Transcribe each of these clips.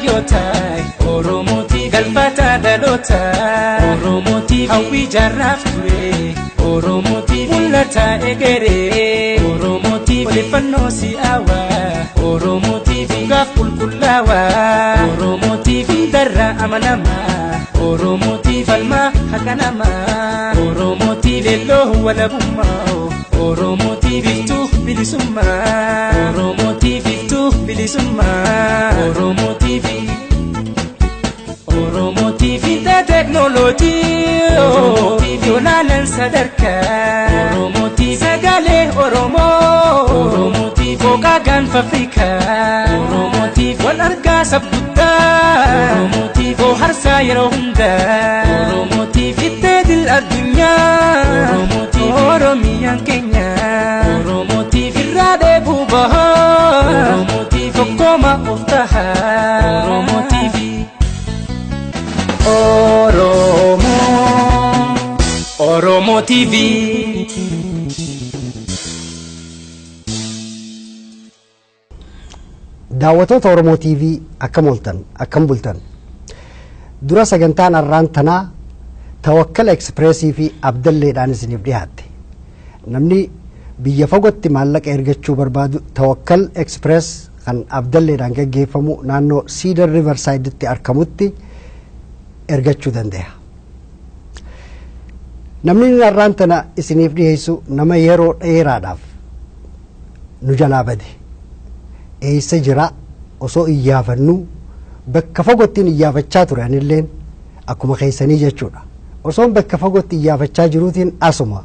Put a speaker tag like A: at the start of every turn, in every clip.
A: Yotai Oromoti galfata dalota Oromoti hawi jarraf ture Oromoti mulata egere Oromoti olifanno si awa Oromoti gaf kulkulawa Oromoti darra amanama Oromoti falma hakanama Oromoti lello wala bumma Oromoti biftu bilisumma Oromoti biftu bilisumma Oromo TV the technology Yonanan sadarka Oromo TV sagale Oromo TV Fokagan Fafrika Oromo TV wal arga sabutta Oromo TV harsa yero hunda Oromo TV tedil adunya Oromo TV Oromiyan Kenya Oromo TV rade bubaha Oromo TV Koma uftaha Oromo TV Oromo TV
B: daawwattoota Oromoo TV akkam ooltan akkam bultan dura sagantaan arraantanaa Tawakkal Expressii fi Abdalleedhaan isiniif dhiyaatte namni biyya fagootti maallaqa ergachuu barbaadu Tawakkal Express kan Abdalleedhaan gaggeeffamu naannoo Cedar Riverside'tti argamutti ergachuu danda'a. Namni arraantana isiniif dhiyeessu nama yeroo dheeraadhaaf nu jalaa bade. Eessa jira osoo iyyaafannu bakka fagootti iyyaafachaa ture anilleen akkuma keessanii jechuudha. Osoo bakka fagootti iyyaafachaa jiruutiin asuma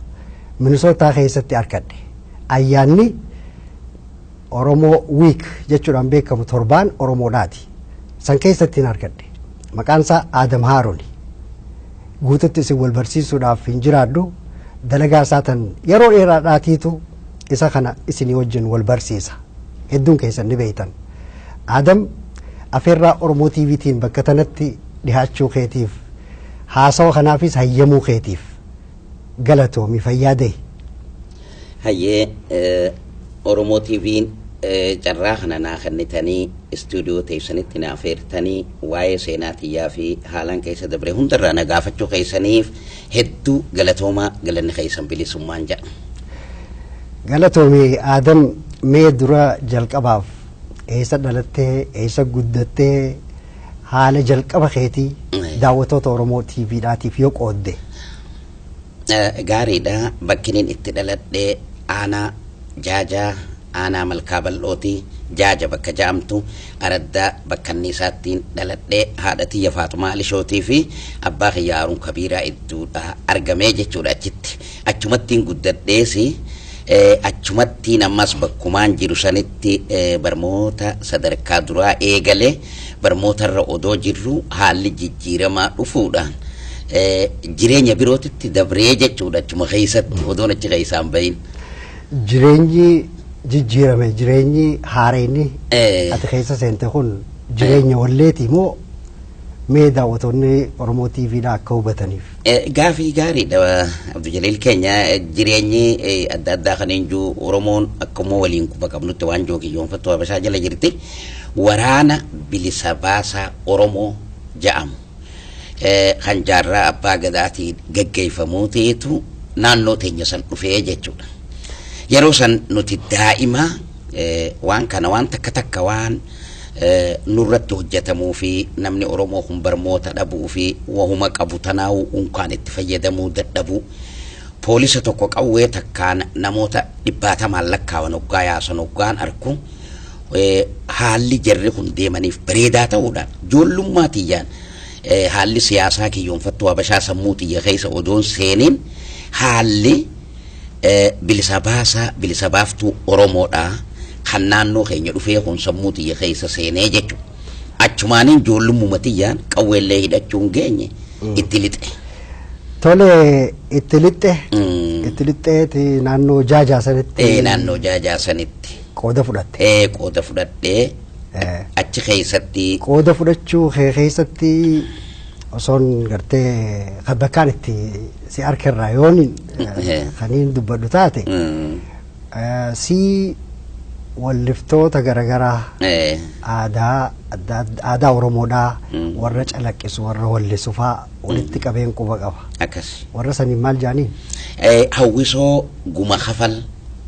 B: Minnesota keessatti argadhe. Ayyaanni Oromoo Week jechuudhaan beekamu torbaan Oromoodhaati. San keessatti argadhe. Maqaan isaa Adam Haaroni. Guututti isin wal barsiisuudhaaf hin jiraadhu. Dalagaa isaatan yeroo dheeraadhaatiitu isa kana isinii wajjin wal barsiisa. Hedduun keessan ni beektan. Adam afeerraa Oromoo TVtiin bakka tanatti dhihaachuu keetiif haasawa kanaafis hayyamuu keetiif galatoomi fayyaadee.
C: Hayyee Oromoo TVin carraa kana naa kennitanii istuudiyoo teessanitti na afeertanii waa'ee seenaatiyyaa fi haalaan keessa dabre hundarraa na gaafachuu keessaniif hedduu galatoomaa galanni keessan bilisummaan jedha.
B: Galatoomi Adam mee dura jalqabaaf eessa dhalattee eessa guddattee haala jalqaba keetii daawwattoota Oromoo TVdhaatiif yoo qoodde.
C: Gaariidha bakkiniin itti dhaladhee aanaa jaajaa aanaa malkaa bal'ooti jaaja bakka jaamtu araddaa bakka anniisaattiin dhaladhee haadha tiyya Faaxumaa Alishootii fi abbaa kiyya Haaruun Kabiiraa idduudha argamee jechuudha achitti achumattiin guddadheesi achumattiin ammas bakkumaan jiru sanitti barmoota sadarkaa duraa eegalee barmootarra odoo jirru haalli jijjiiramaa dhufuudhaan jireenya birootitti dabree jechuudha achuma keessatti odoon achi keessaan bahin.
B: Jireenyi jijjiirame jireenyi haareenni ati keessa seente kun jireenya walleeti moo mee daawwattoonni Oromoo TVdha akka hubataniif?
C: Gaafii gaariidha Abduu Jaliil keenya jireenyi adda addaa kan eenyu Oromoon akkuma waliin quba qabnutti waan jookiyyoonfattu Habashaa jala jirti waraana bilisa baasaa Oromoo ja'amu. Kan jaarraa abbaa gadaatiin gaggeeffamuu ta'etu naannoo teenya san dhufee jechuudha. Yeroo san nuti daa'ima waan kana waan takka waan nurratti hojjetamuu fi namni Oromoo kun barmoota dhabuu fi wahuma qabu tanaa'u unkaan itti fayyadamuu dadhabuu poolisa tokko qawwee takkaan namoota 100 lakkaawan hoggaa yaasan hoggaan arku haalli jarri kun deemaniif bareedaa ta'uudhaan ijoollummaa tiyyaan haalli siyaasaa kiyyoonfattu Habashaa sammuu tiyya keessa odoon seenin haalli bilisa baaftuu Oromoodhaa kan naannoo keenya dhufee kun sammuu tiyya keessa seenee jechuudha. Achumaaniin ijoollummaa tiyyaan qawweellee hidhachuun geenye itti lixe.
B: Tole itti lixxeeti naannoo jaajaa sanitti.
C: Naannoo jaajaa sanitti.
B: Qooda fudhatte.
C: Qooda fudhadhee achi keessatti
B: qooda fudhachuu keessatti osoon gartee bakkaan itti si harkarraa yoon kaniin dubbadhu taate si walliftoota garagaraa aadaa Oromoodhaa warra calaqqisu warra wallisu faa walitti qabeen quba qaba.
C: akkas
B: Warra saniin maal jaaniin?
C: hawwisoo guma kafal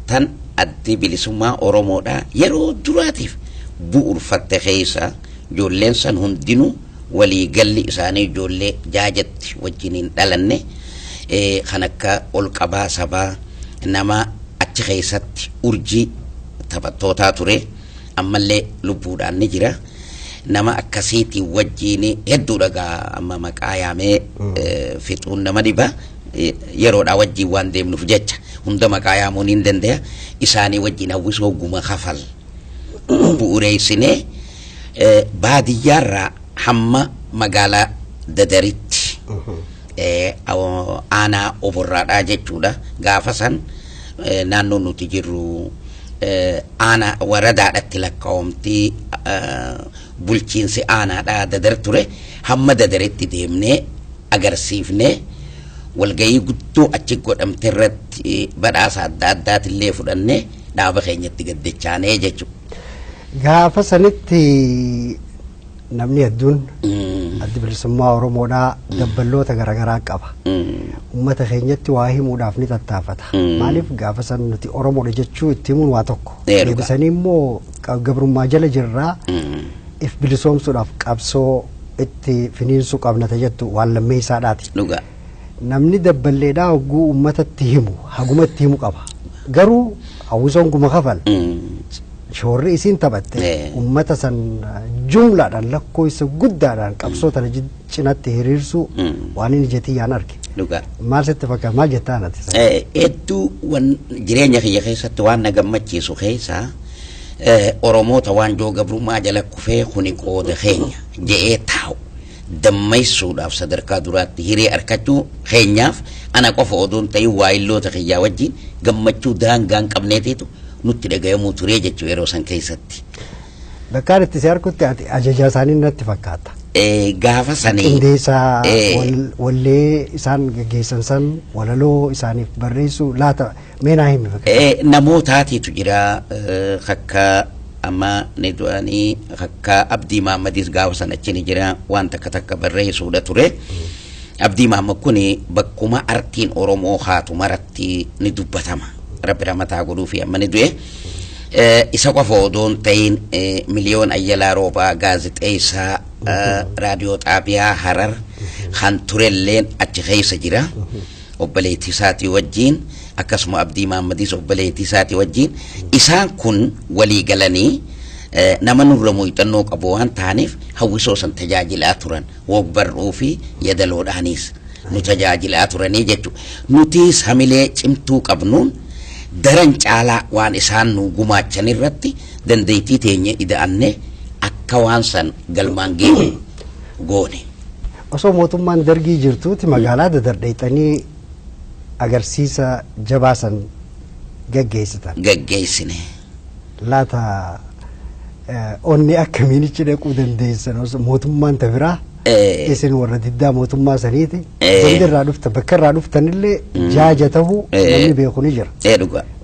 C: tan addi bilisummaa Oromoodhaa yeroo duraatiif bu'uurfatte keessa ijoolleen san hundinuu walii galli isaanii ijoollee jaajatti wajjiniin dhalanne kan akka ol qabaa sabaa nama achi keessatti urjii taphattootaa ture ammallee lubbuudhaan ni jira nama akkasiitii wajjiin hedduu dhagaa amma maqaa yaamee fixuun nama dhiba yeroodhaa wajjiin waan deemnuuf jecha hunda maqaa yaamuun hin danda'a isaanii wajjiin hawwisoo guma kafal bu'uureessinee baadiyyaarraa hamma magaalaa Dadaritti aanaa Oborraadhaa jechuudha gaafa san naannoo nuti jirru aanaa waradaadhatti lakkaa'omtii bulchiinsi aanaadhaa Dadar ture hamma Dadaritti deemnee agarsiifnee walgayii guddoo achi godhamte irratti badhaasa adda addaatillee fudhannee dhaaba keenyatti gaddachaanee jechuudha.
B: Gaafa sanitti namni hedduun addi bilisummaa Oromoodhaa dabballoota garagaraa qaba. Uummata keenyatti waa himuudhaaf ni tattaafata. Maaliif gaafa san nuti Oromoodha jechuu itti himuun waa tokko. Deebisanii immoo gabrummaa jala jirraa if bilisoomsuudhaaf qabsoo itti finiinsuu qabnata jettu waan lammeessaadhaati. Namni dabballeedhaa hogguu uummatatti himu hagumatti himu qaba. Garuu hawwisoon guma kafal shoorri isiin taphatte ummata san jumlaadhaan lakkoo isa guddaadhaan qabsoo tana cinatti hiriirsuu waan inni jetii yaan arge. Maal sitti fakkaata maal jettaan ati?
C: Hedduu jireenya kiyya keessatti waan na gammachiisu keessa Oromoota waan joo gabrummaa jala kufee kuni qooda keenya je'ee taa'u dammaysuudhaaf sadarkaa duraatti hiree arkachuu keenyaaf ana qofa oduun ta'ii waayilloota kiyyaa wajjin gammachuu daangaan qabneetiitu nutti dhaga'amuu turee jechuu yeroo san keessatti.
B: Bakkaan itti si harkutti ati ajajaa isaanii natti fakkaata.
C: Gaafa sanii
B: qindeessaa wallee isaan gaggeessan san walaloo isaaniif barreessu laata meenaa himi fakkaata.
C: Namootaatiitu jira akka amma ni du'anii akka Abdii Mahammadis gaafa san achi ni jira waan takka barreessuudha ture. Abdii Mahammad kuni bakkuma artiin Oromoo haatu maratti ni dubbatama. Rabbi ramataa godhuu fi amma ni du'e. Isa qofa odoon ta'in miliyoon ayyalaa roobaa gaazexeessaa raadiyoo xaabiyaa Harar kan turelleen achi keessa jira. Obboleettii isaatii wajjin akkasuma Abdii Mahammadis obboleettii isaatii wajjin isaan kun walii galanii nama nurra muuxannoo qabu waan ta'aniif hawwisoo san tajaajilaa turan wogbarruu fi yadaloodhaanis nu tajaajilaa turanii jechuudha. Nutis hamilee cimtuu qabnuun daran caalaa waan isaan nu gumaachan irratti dandeettii teenya ida'anne akka waan san galmaan geenye goone.
B: Osoo mootummaan dargii jirtuuti magaalaa Dadardheexanii agarsiisa jabaa san gaggeessitan.
C: Gaggeessine.
B: Laata onni akkamiin ichi dhaquu dandeessan mootummaan tafiraa isin warra diddaa mootummaa saniiti biyya irraa dhuftan bakka irraa dhuftanillee jaaja ta'uu namni beeku ni jira.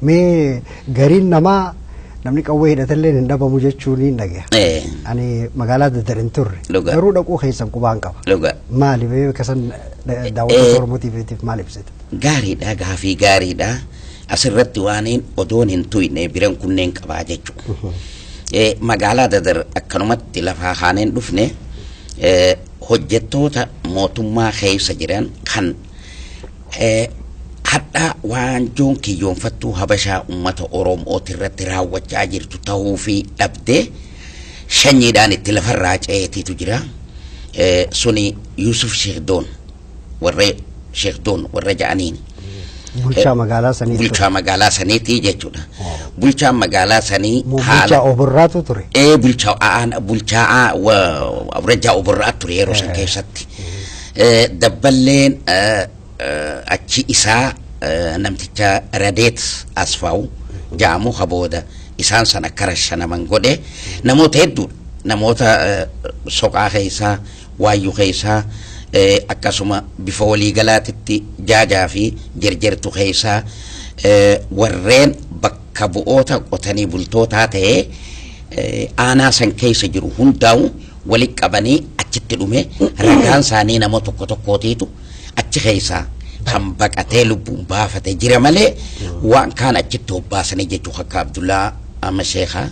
B: Mee gariin namaa namni qawwee hidhatallee hin dhabamu jechuun hin dhagaya. Ani magaalaa Dadar hin turre garuu dhaquu keessan qubaan qaba. Maali mee kasan daawwattoota Oromootiif maal ibsite?
C: Gaariidha gaafii gaariidha asirratti waaniin odoon hin tuyne biran kunneen qabaa jechuudha. Magaalaa Dadar akkanumatti lafaa haaneen dhufne hojjettoota mootummaa keessa jiran kan hadhaa waan joon kiyyoonfattuu habashaa ummata Oromooti irratti raawwachaa jirtu ta'uu fi dhabdee shanyiidhaan itti lafarraa ceetiitu jira. Suni Yusuf Sheekdoon warra ja'aniin.
B: Bulchaa magaalaa sanii.
C: Bulchaa magaalaa saniitii jechuudha. Bulchaan magaalaa sanii
B: bulchaa Oborraatu ture.
C: Bulchaa Rajaa Oborraatu ture yeroo san keessatti. Dabballeen achi isaa namticha Radeet Asfaaw jaamu habooda isaan sana karashanaman godhe namoota hedduu namoota soqaa keessaa waayyuu keessaa akkasuma bifa waliigalaatitti jaajaa fi jarjartu keessaa warreen bakka bu'oota qotanii bultootaa ta'ee aanaa san keessa jiru hundaa'u walitti qabanii achitti dhume ragaan isaanii nama tokko tokkootiitu achi keessaa kan baqatee lubbuun baafate jira malee waan kaan achitti hobbaasanii jechuun akka Abdullaa Masheekaa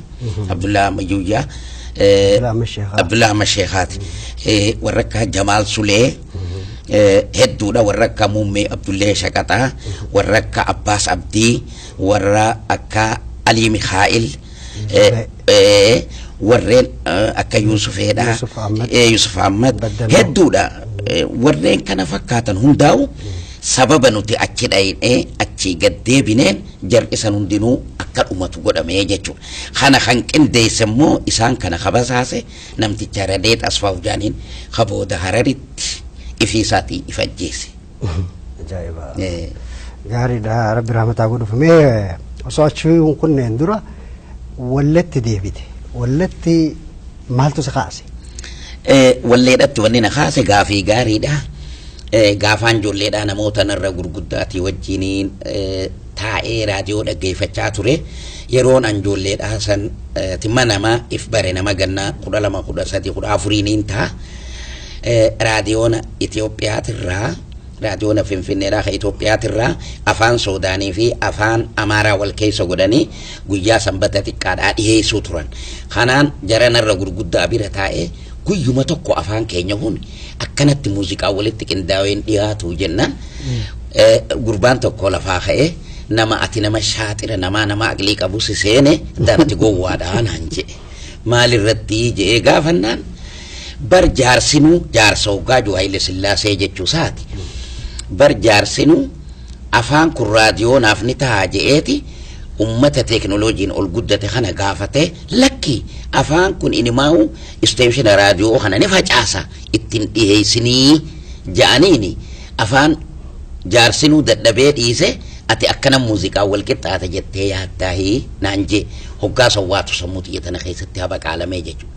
C: Abdullaa Mayyuyyaa Abdullaa Masheekaati warra akka Jamaal Sulee hedduudha warra akka Muummee Abdullee Shaqaxaa warra akka Abbaas Abdii warra akka Alii Mikhaa'il warreen akka Yuusufeedha Yuusuf Ahmad hedduudha warreen kana fakkaatan hundaa'u sababa nuti achi dhayinee achi gaddeebineen jar'isan hundinuu akka dhumatu godhamee jechuudha. Kana kan qindeesse immoo isaan kana kabasaase namticha Radeet Asfaaw Jaaniin kabooda Hararitti ifiisaatii ifajjeese.
B: Ajaa'iba. Gaariidha Rabbi rahmataa godhufamee osoo achi kunneen dura wallatti deebite. Wallatti maaltu isa kaase?
C: Walleedhatti wanni na kaase gaafii gaariidha. Gaafaan ijoolleedhaa namoota narra gurguddaatii wajjiniin taa'ee raadiyoo dhaggeeffachaa ture yeroon an ijoolleedhaa san timma namaa if bare nama gannaa 12 13 14 ta'a raadiyoona Itiyoophiyaatirraa raadiyoona Finfinneedhaa ka Itiyoophiyaatirraa afaan Soodaanii fi afaan Amaaraa wal keessa godhanii guyyaa sanbata xiqqaadhaa dhiyeessuu turan kanaan jara narra gurguddaa bira taa'ee guyyuma tokko afaan keenya kun akkanatti muuziqaa walitti qindaa'een dhiyaatu jennaan gurbaan tokko lafaa ka'ee nama ati nama shaaxira nama aqlii qabu si seene darti gowwaadhaa naan jedhe maalirratti jedhee gaafannaan bar jaarsinuu jaarsa hoggaa Haayile Sillaasee jechuu isaati bar jaarsinuu afaan kun raadiyoonaaf ni ta'a jedheeti ummata teknoloojiin ol guddate kana gaafate lakki afaan kun inimaa'u isteeshina raadiyoo kana ni facaasa ittiin dhiheessinii ja'aniini afaan jaarsinuu dadhabee dhiise ati akkana muuziqaa wal qixxaata jettee yaaddaahi naan jee hoggaa sawwaatu sammuu xiyyatana keessatti haba qaalamee jechuudha.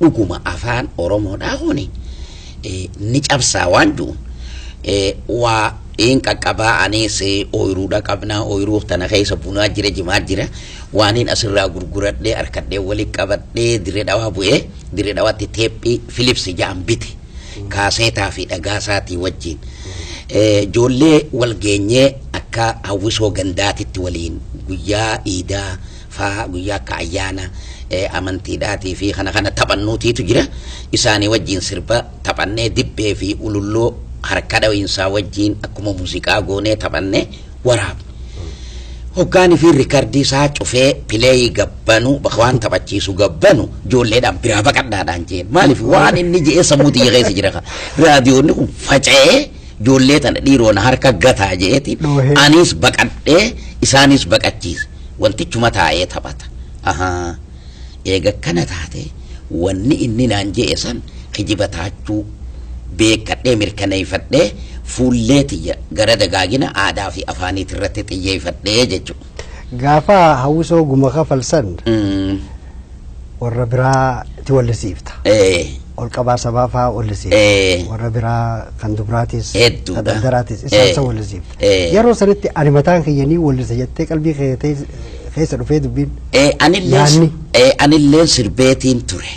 C: Dhuguma afaan Oromoodhaa kuni ni cabsaa waan jiruun waa in qaqqabaa anis ooyiruudha qabnaa ooyiruu tana keessa bunaa jira jimaa jira waaniin asirraa gurguradhee harkadhee walitti qabadhee dirree dhawaa bu'ee dirree dhawaatti teephii Philips ja'an bite kaaseetaa fi dhagaasaatii wajjin ijoollee wal geenyee akka hawwisoo gandaatitti waliin guyyaa iidaa faa guyyaa akka ayyaana amantiidhaatii fi kana taphannuutiitu jira isaanii wajjin sirba taphannee dibbee fi ululloo harka dhawiinsaa wajjin akkuma muuziqaa goonee taphannee waraabne hoggaanii fi riikardii isaa cufee pileeyii gabbanu bakka waan taphachiisu gabbanu ijoolleedhaan biraa baqadhaadhaan jeen maaliif waan inni je'ee sammuu xiyya keessa jira raadiyoonni kun faca'ee ijoollee tana dhiiroon harka gataa je'eeti anis baqadhee isaanis baqachiise wantichuma taa'ee taphata eega kana taate wanni inni naan je'e san kijiba taachuu beekadhee mirkaneeffadhee fuullee tiyya gara dagaagina aadaa fi afaaniit irratti xiyyeeffadhee jechuudha.
B: Gaafa hawwisoo guma kafalsan warra biraa itti wallisiifta. Ol qabaa sabaa fa'aa wallisiifta. Warra biraa kan dubraatis kan daldalaatis isaan isa wallisiifta. Yeroo sanitti ani mataan kiyyanii wallisa jettee qalbii keessa dhufee dubbiin.
C: Anillee sirbeetiin ture.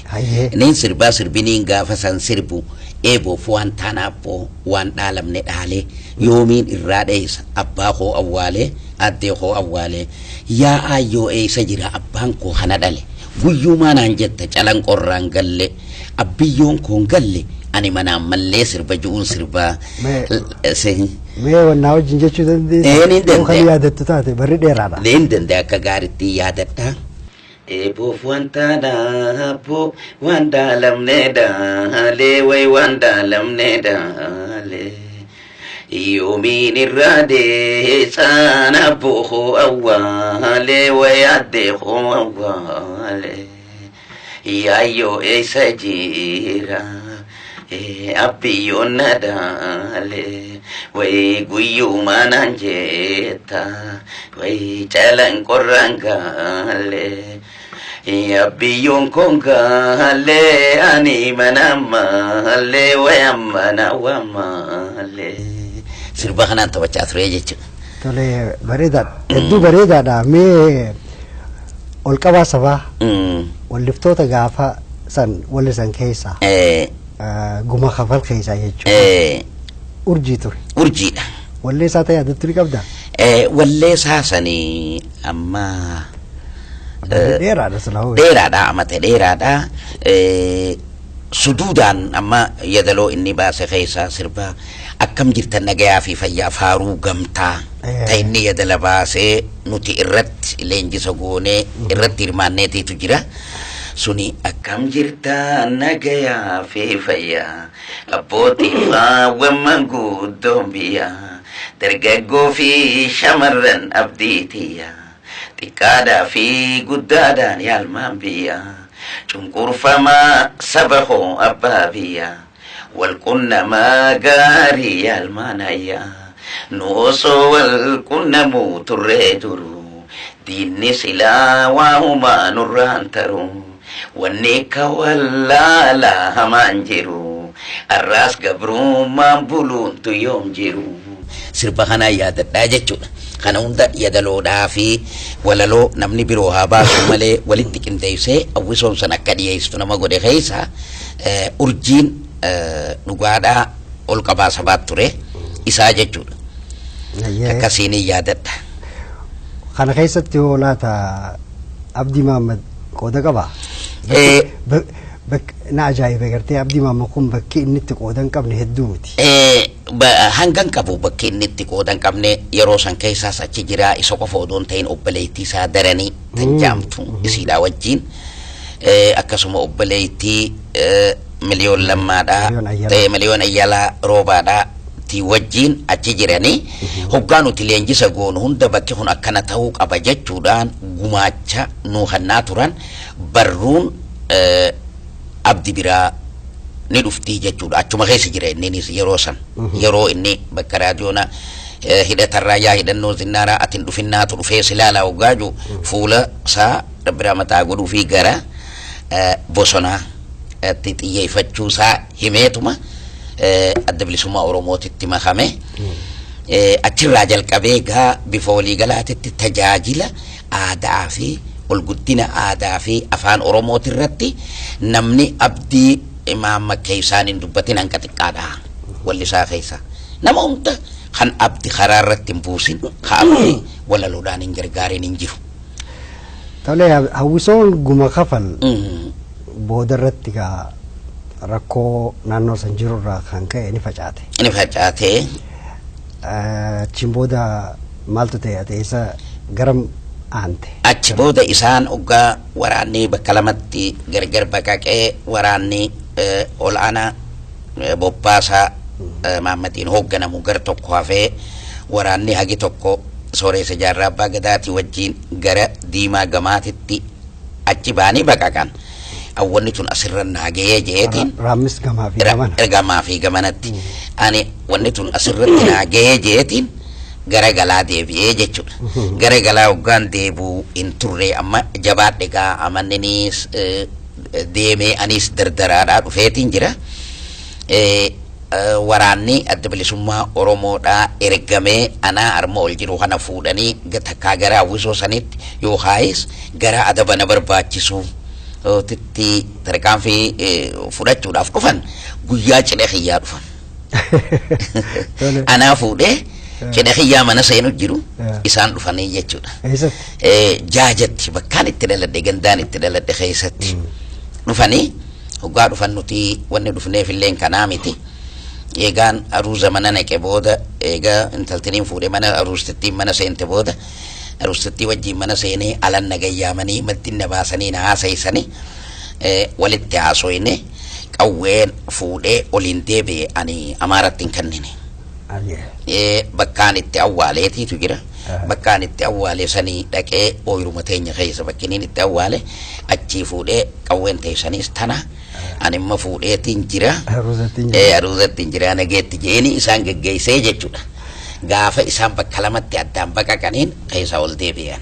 C: Niin sirbaa sirbiniin gaafa san sirbu. Eeboof waan taanaaboo waan dhaalamne dhaalee yoomiin irraa dheessa abbaa koo awwaalee addee koo awwaalee yaa aayyoo eessa jira abbaan koo hana dhale guyyumaa naan jetta calanqorraan galle abbiyyoon koon galle ani manaan mallee sirba ju'uun sirbaa.
B: Mee wannaa wajjin jechuu dandeessu kan yaadattu taate barri dheeraadha.
C: Leen danda'e akka gaariitti yaadadha. Eeboof wanta dhaaboo waan dhaalamne dhaalee way waan dhaalamne dhaalee yoomiin irraa deessaan abboo koo awwaalee way addee koo awwaalee yaayyoo eessa jira Abbiyoon nadaale wayi guyyuma naan jetta wayi calan qorraan gaale abbiyoon kon gaale ani manammaale wayamana wammaale sirba kanaan taphachaa ture jechuudha.
B: Tole bareedaadha. Hedduu bareedaadha. Mee ol qabaa sabaa walliftoota gaafa san wallisan keessaa guma kafal keessaa jechuudha. Urjii ture.
C: Urjiidha.
B: Walleessaa ta'e yaadatti ni qabdaa?
C: Walleessaa sanii amma
B: dheeraadha silaa hoo.
C: dheeraadha amata dheeraadha. Suduudaan amma yadaloo inni baase keessaa sirba akkam jirtan nagayaa fi fayyaa faaruu gamtaa ta inni yadala baasee nuti irratti leenjisa goonee irratti hirmaanneetiitu jira. Suni akkam jirtan nagayaa fi fayyaa abbootii faawwan guddoon biyyaa dargaggoo fi shamarran abdiitiyyaa xiqqaadhaa fi guddaadhaan yaalmaan biyyaa cunqurfamaa saba hoo abbaa biyyaa walqunnamaa gaarii yaalmaan hayyaa nu osoo walqunnamuu turree duru diinni silaa waahumaa nurraan taruu wanni ka wallaalaa hamaan jiru arraas gabrummaan buluuntu yoom jiru. Sirba kanaa yaadadhaa jechuudha. Kana hunda yadaloodhaa fi walaloo namni biroo haa baasu malee walitti qindeessee hawwisoon san akka dhiyeessitu nama godhe keessa urjiin dhugaadhaa ol qabaa sabaat ture isaa jechuudha. Akkasiin yaadadha.
B: Kana keessatti yoo laata Abdii Mahammad qooda qabaa? Na ajaa'iba gartee Abdii Mahammad kun bakki inni itti qooda hin qabne hedduu miti.
C: Hangan qabu bakki inni itti qooda hin qabne yeroo san keessaas achi jira isa qofa odoon ta'in obboleettii isaa daranii tan jaamtu isiidhaa wajjin akkasuma obboleettii miliyoon lammaadhaa miliyoon ayyalaa roobaadhaa tii wajjin achi jiranii hoggaa nuti leenjisa goonu hunda bakki kun akkana ta'uu qaba jechuudhaan gumaacha nu hannaa turan barruun abdi biraa ni dhuftii jechuudha. Achuma keessa jira innis yeroo san yeroo inni bakka raadiyoona hidhatarraa yaa hidhannoo zinnaaraa atin dhufinnaatu dhufee silaalaa hoggaaju fuula isaa biraa mataa godhuu fi gara bosonaa itti xiyyeeffachuu isaa himeetuma adda bilisummaa Oromootitti makame achirraa jalqabee gaa bifa waliigalaatitti tajaajila aadaa fi olguddina aadaa fi afaan Oromootirratti namni Abdii Mahammad keessaan hin dubbatin hanqa xiqqaadha wallisaa keessa nama hunda kan abdi karaa irratti hin buusin ka abdi walaloodhaan hin gargaarin hin jiru.
B: Tole hawwisoon guma kafal booda irratti gaa rakkoo naannoo san jirurraa kan ka'e ni facaate.
C: Ni facaate.
B: Achiin booda maaltu ta'e ate isa garam aante?
C: Achi booda isaan hoggaa waraanni bakka lamatti gargar baqaqee waraanni olaanaa bobbaasaa Mahammadiin hoogganamu gar tokko hafee waraanni hagi tokko sooressa jaarraa abbaa gadaatii wajjin gara diimaa gamaatitti achi baanii baqaqan. Awwanni tun asirra naagee jeetiin
B: raammis gamaa fi
C: gamanatti ani wanni tun asirratti naagee jeetiin gara galaa deebi'ee jechuudha. Gara galaa hoggaan deebuu hin turre amma jabaadhe gaa amanninis deemee anis dardaraadhaa dhufeetiin jira. Waraanni adda bilisummaa Oromoodhaa ergamee anaa arma ol jiru kana fuudhanii takkaa gara hawwisoo sanitti yookaayis gara adaba na barbaachisuu titti tarkaanfii fudhachuudhaaf dhufan guyyaa cidha xiyyaa dhufan. Anaa fuudhee cidha xiyyaa mana seenu jiru isaan dhufanii jechuudha. Jaajatti bakkaan itti dhaladhe gandaan itti dhaladhe keessatti dhufanii hoggaa dhufan nuti wanni dhufneef illee kanaa miti. Eegaan aruuza mana naqe booda eegaa intaltiniin fuudhee mana aruustittiin mana seente booda aruustittii wajjin mana seenee alan nagayyaamanii maddin na baasanii na haasaysanii walitti haasoyne qawween fuudhee oliin deebi'e ani amaaratti hin kennine. Bakkaan itti awwaaleetiitu jira. Bakkaan itti awwaale sanii dhaqee ooyiruma teenya keessa bakkiniin itti awwaale achii fuudhee qawween teessaniis tana ani immoo fuudheetiin jira. Aruuzattiin jira nageetti jeeni isaan geggeessee jechuudha. Gaafa isaan bakka lamatti addaan baqaqaniin keessa ol deebi'an.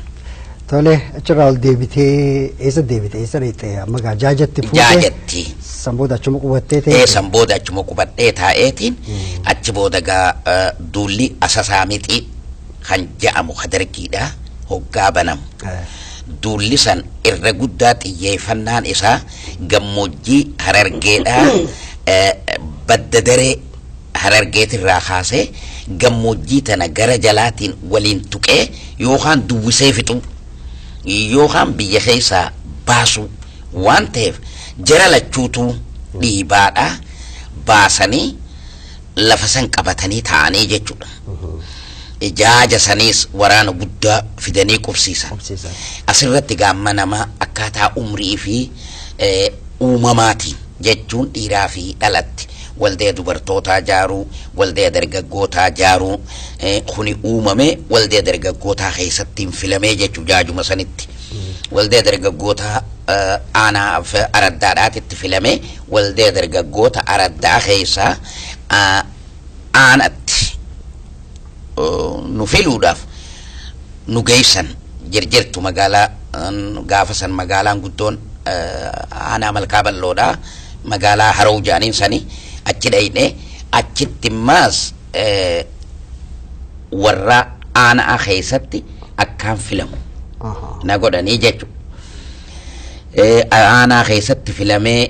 B: Tole achirraa ol deebitee eessa deebitee amma gaa jaajatti fuutee.
C: Jaajatti.
B: Sanbooda achuma qubattee ta'e.
C: Sanbooda achuma qubadhee taa'eetiin achi booda gaa duulli asasaa mixii kan ja'amu hadargiidha hoggaa banamu. Duulli san irra guddaa xiyyeeffannaan isaa gammoojjii Harargeedhaa badda daree Harargeetirraa kaasee gammoojjii tana gara jalaatiin waliin tuqee yookaan duwwisee fixu yookaan biyya keessaa baasu waan ta'eef jara lachuutu dhiibaadhaa baasanii lafa san qabatanii taa'anii jechuudha. Jaaja saniis waraana guddaa fidanii qubsiisan. Asirratti gaamma namaa akkaataa umrii fi uumamaatiin jechuun dhiiraa fi dhalatti waldee dubartootaa jaaruu, waldee dargaggootaa jaaruu kuni uumame waldee dargaggootaa keessattiin filamee jechuu jaajuma sanitti. Waldee dargaggootaa aanaa araddaadhaatitti filame waldee dargaggoota araddaa keessaa aanatti nu filuudhaaf nu geessan jirjirtu magaalaa gaafa san magaalaan guddoon aanaa malkaa balloodhaa magaalaa haroo jaaniin sani achi dhayne achitti maas warra aanaa keessatti akkaan filamu na godhanii jechuudha. Aanaa keessatti filamee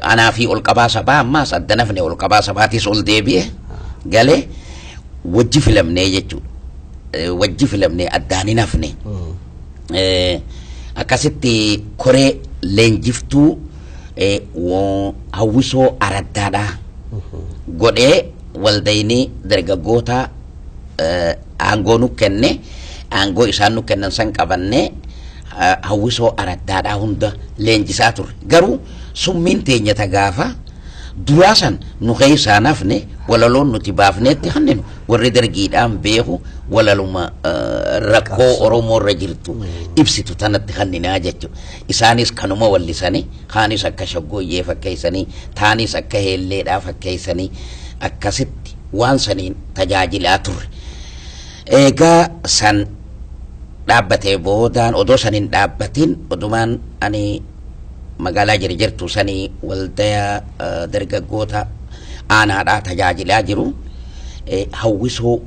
C: aanaa fi ol qabaa sabaa ammaas adda nafne ol qabaa sabaatis ol deebi'e galee wajji filamnee jechuudha. Wajji filamnee addaan hin hafne. Akkasitti koree leenjiftuu hawwisoo araddaadhaa godhee waldayni dargaggoota aangoo nu kenne aangoo isaan nu kennan san qabannee hawwisoo araddaadhaa hunda leenjisaa turre. Garuu summiin teenyata gaafa duraa san nu keessaa hafne walaloon nuti baafneetti hannenu warri dargiidhaan beeku walaluma rakkoo Oromoo irra jirtu ibsitu tanatti hanninaa jechuudha. Isaanis kanuma wallisanii kaanis akka shaggooyyee fakkeessanii taanis akka heelleedhaa fakkeessanii akkasitti waan saniin tajaajilaa turre. Egaa san dhaabbatee boodaan odoo saniin dhaabbatiin odumaan ani magaalaa jirtu sanii waldaa dargaggoota aanaadhaa tajaajilaa jiru hawwisoo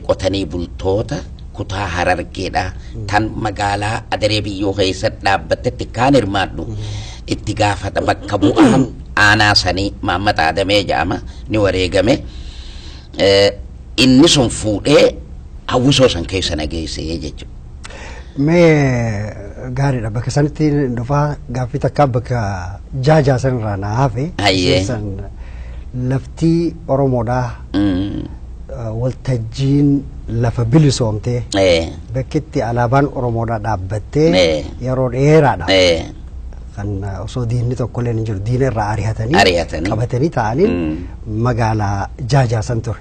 C: qotanii bultoota kutaa Harargeedhaa tan magaalaa adaree biyyoo keessa dhaabbattetti kaan hirmaadhu itti gaafata bakka bu'aan aanaa sanii Maammat Adamee jedhama ni wareegame inni sun fuudhee hawwisoo san keessa nageessee jechuudha.
B: Mee gaariidha bakka sanitti dhufaa gaaffii takkaa bakka jaajaa sanirraa na hafe laftii Oromoodhaa waltajjiin lafa bilisoomtee bakkitti alaabaan Oromoodhaa dhaabbattee yeroo dheeraadha kan osoo diinni tokkollee hin jiru diina irraa ari'atanii qabatanii ta'anii magaalaa jaajaa san ture.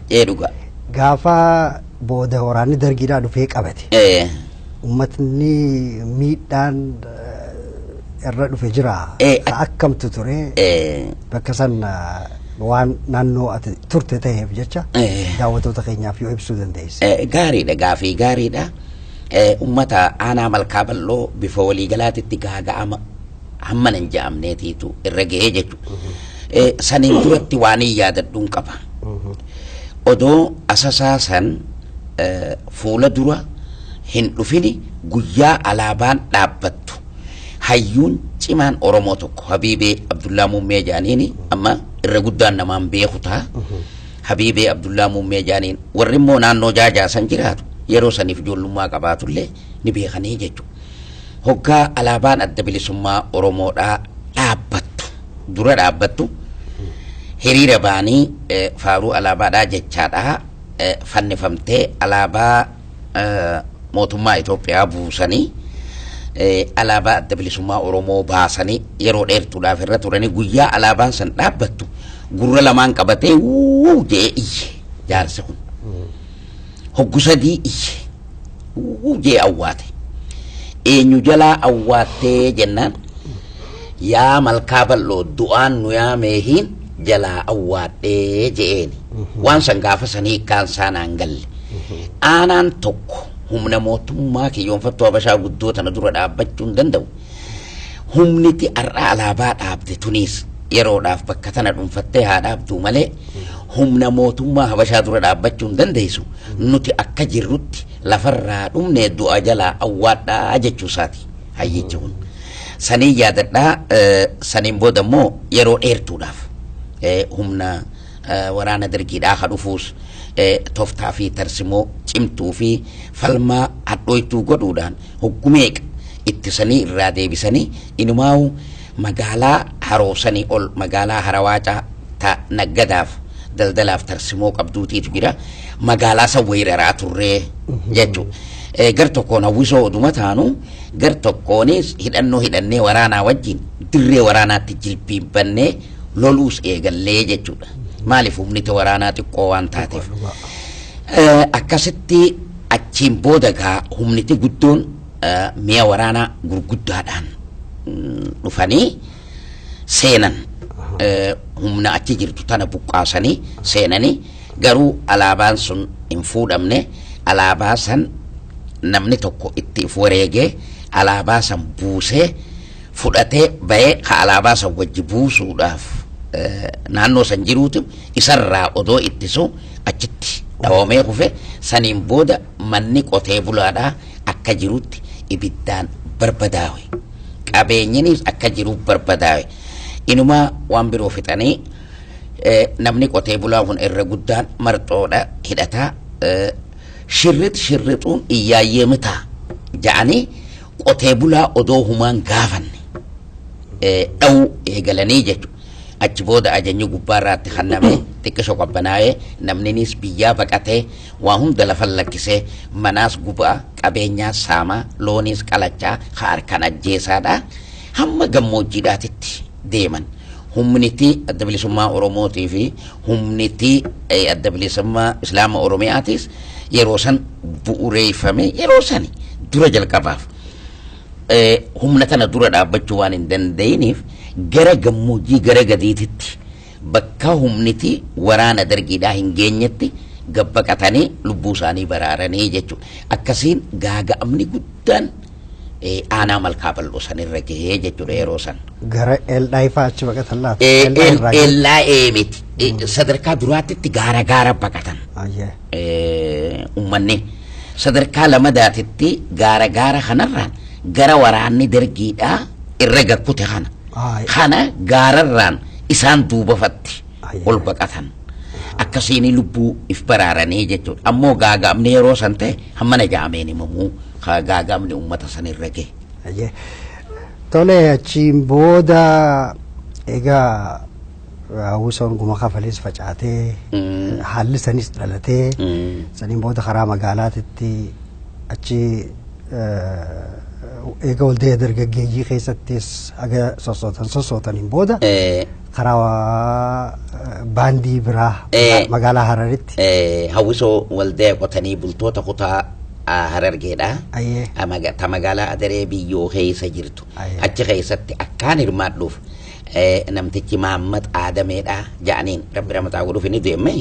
B: Gaafa booda waraanni dargiidhaa dhufee qabate. Uummatni miidhaan irra dhufe jira. Akkamtu ture bakka san waan naannoo ati turte ta'eef jecha daawwattoota keenyaaf yoo ibsuu dandeesse.
C: Gaariidha gaafii gaariidha. Uummata aanaa malkaa bal'oo bifa waliigalaatitti gaaga'ama hamman hin ja'amneetiitu irra ga'ee jechuudha. Saniin duratti waan hin yaadadhuun qaba. Odoo asasaa san fuula dura hin dhufini guyyaa alaabaan dhaabbattu hayyuun cimaan Oromoo tokko Habiibee Abdullaa Muummee jaaniini amma irra guddaan namaan beeku ta'a. Habiibee Abdullaa Muummee jaaniin warri immoo naannoo jaajaa san jiraatu yeroo saniif ijoollummaa qabaatullee ni beekanii jechuudha. Hoggaa alaabaan adda bilisummaa Oromoodhaa dhaabbattu dura dhaabbattu hiriira baanii faaruu alaabaadhaa jechaadhaa fannifamtee alaabaa mootummaa Itoophiyaa buusanii alaabaa adda bilisummaa Oromoo baasanii yeroo dheertuudhaaf irra turanii guyyaa alaabaan san dhaabbattu gurra lamaan qabatee wuu jee iyye jaarsi kun hoggu sadii iyye wuu jee awwaate eenyu jalaa awwaattee jennaan yaa malkaa bal'oo du'aan nu yaameehiin jalaa awwaadhee je'eeni waan san gaafa sanii kaan saanaan galle aanaan tokko humna mootummaa kiyyoonfattuu Habashaa guddoo tana dura dhaabbachuu hin danda'u humniti har'a alaabaa dhaabde tunis yeroodhaaf bakka tana dhuunfattee haa dhaabduu malee humna mootummaa Habashaa dura dhaabbachuu hin dandeessu nuti akka jirrutti lafarraa dhumne du'a jalaa awwaadhaa jechuu isaati hayyichi kun sanii yaadadhaa saniin booda immoo yeroo dheertuudhaaf humna waraana dargiidhaa ka dhufuus toftaa fi tarsimoo cimtuu fi falmaa hadhooytuu godhuudhaan hoggumeeqa ittisanii irraa deebisanii inumaawu magaalaa haroosanii ol magaalaa harawaacaa ta naggadaaf daldalaaf tarsimoo qabduutiitu jira magaalaa san weeraraa turree jechuu gar tokkoon hawwisoo oduma taanu gar tokkoonis hidhannoo hidhannee waraanaa wajjin dirree waraanaatti jilbiibbannee loluus eegallee jechuudha maaliif humniti waraanaa xiqqoo waan taateef akkasitti achiin booda gaa humniti guddoon mi'a waraanaa gurguddaadhaan dhufanii seenan humna achi jirtu tana buqqaasanii seenanii garuu alaabaan sun hin fuudhamne alaabaa san namni tokko itti wareegee alaabaa san buusee fudhatee bahee ka alaabaa san wajji buusuudhaaf naannoo san jiruutu isarraa odoo ittisu achitti dhawamee kufe saniin booda manni qotee bulaadhaa akka jirutti ibiddaan barbadaawe qabeenyinis akka jiru barbadaawe inumaa waan biroo fixanii namni qotee bulaa kun irra guddaan marxoodha hidhataa shirrixuun iyyaayyee mitaa ja'anii qotee bulaa odoo humaan gaafanne dha'uu eegalanii jechuudha achi booda ajajni gubbaarraatti hanname xiqqisho qabbanaa'ee namninis biyyaa baqatee waa hunda lafa lakkisee manaas gubaa qabeenyaas saamaa looniis qalachaa harkan ajjeesaadha hamma gammoojjiidhaatitti deeman humniti adda bilisummaa Oromootii fi humniti adda bilisummaa Islaama Oromiyaatis yeroo san bu'uureeffame yeroo sani dura jalqabaaf humna tana dura dhaabbachuu waan hin danda'iniif gara gammoojjii gara gadiititti bakka humniti waraana dargiidhaa hin geenyetti gabbaqatanii lubbuu isaanii baraaranii jechuudha akkasiin gaaga'amni guddaan aanaa malkaa bal'oo sanirra gahee jechuudha yeroo san
B: gara Eldaayifaa achi baqatan laata
C: Eldaayee miti sadarkaa duraatitti gaara baqatan ummanni sadarkaa lamadaatitti gaara kanarraan gara waraanni dargiidhaa irra gakkute kana gaararraan isaan duubafatti ol baqatan akkasiin lubbuu if baraaranii jechuudha ammoo gaaga'amni yeroo san ta'e hammana jaameen himamuu gaaga'amni ummata sanirra gahe
B: tole achiin booda egaa hawwisoon guma kafalees facaatee haalli sanis dhalatee saniin booda karaa magaalaatitti achi eega waldeeya dargaggeeyyii keessattis aga sossootaniin booda karaa baandii biraa magaalaa Hararitti
C: hawwisoo waldeeya qotanii bultoota kutaa Harargeedha ta magaalaa Adaree biyyoo keessa jirtu achi keessatti akkaan hirmaadhuuf namtichi Mahammad Aadameedha ja'aniin rabbi ramataa godhuuf inni deemme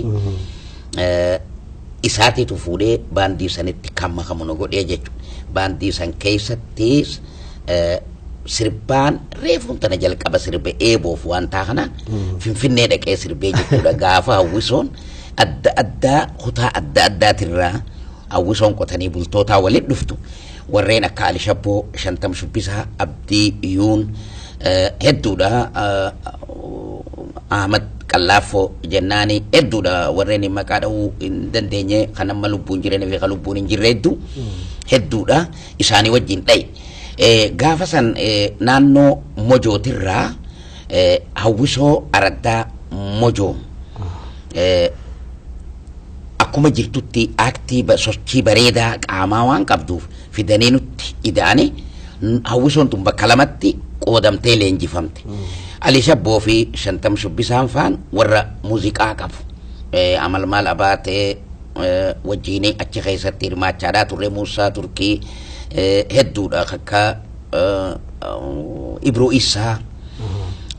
C: isaatiitu fuudhee baandii sanitti kan makamu nu godhee jechuudha baandii san keessattis sirbaan reefuun tana jalqaba sirbe eeboof waan taanaan finfinnee dhaqee sirbee jechuudha gaafa hawwisoon adda addaatirraa hawwisoon qotanii bultootaa waliin dhuftu warreen akka Alishabboo Shantam Shubbisaa Abdii Iyuun hedduudha Ahmad Qallaafoo jennaani hedduudha warreen maqaa dha'uu hin dandeenye kan amma lubbuun jiranii fi kan lubbuun hin jirre hedduudha isaanii wajjin dha'i gaafa san naannoo Mojootirraa hawwisoo araddaa Mojoo akkuma jirtutti aktiiva sochii bareedaa qaamaa waan qabduuf fidanii nutti ida'anii hawwisoon tun bakka lamatti qoodamtee leenjifamte Alishabboo fi Shantam Shubbisaan faan warra muuziqaa qabu amalmaal abaatee wajjin achi keessatti hirmaachaadhaa turre Muusaa Turkii hedduudha akka Ibroo Isaa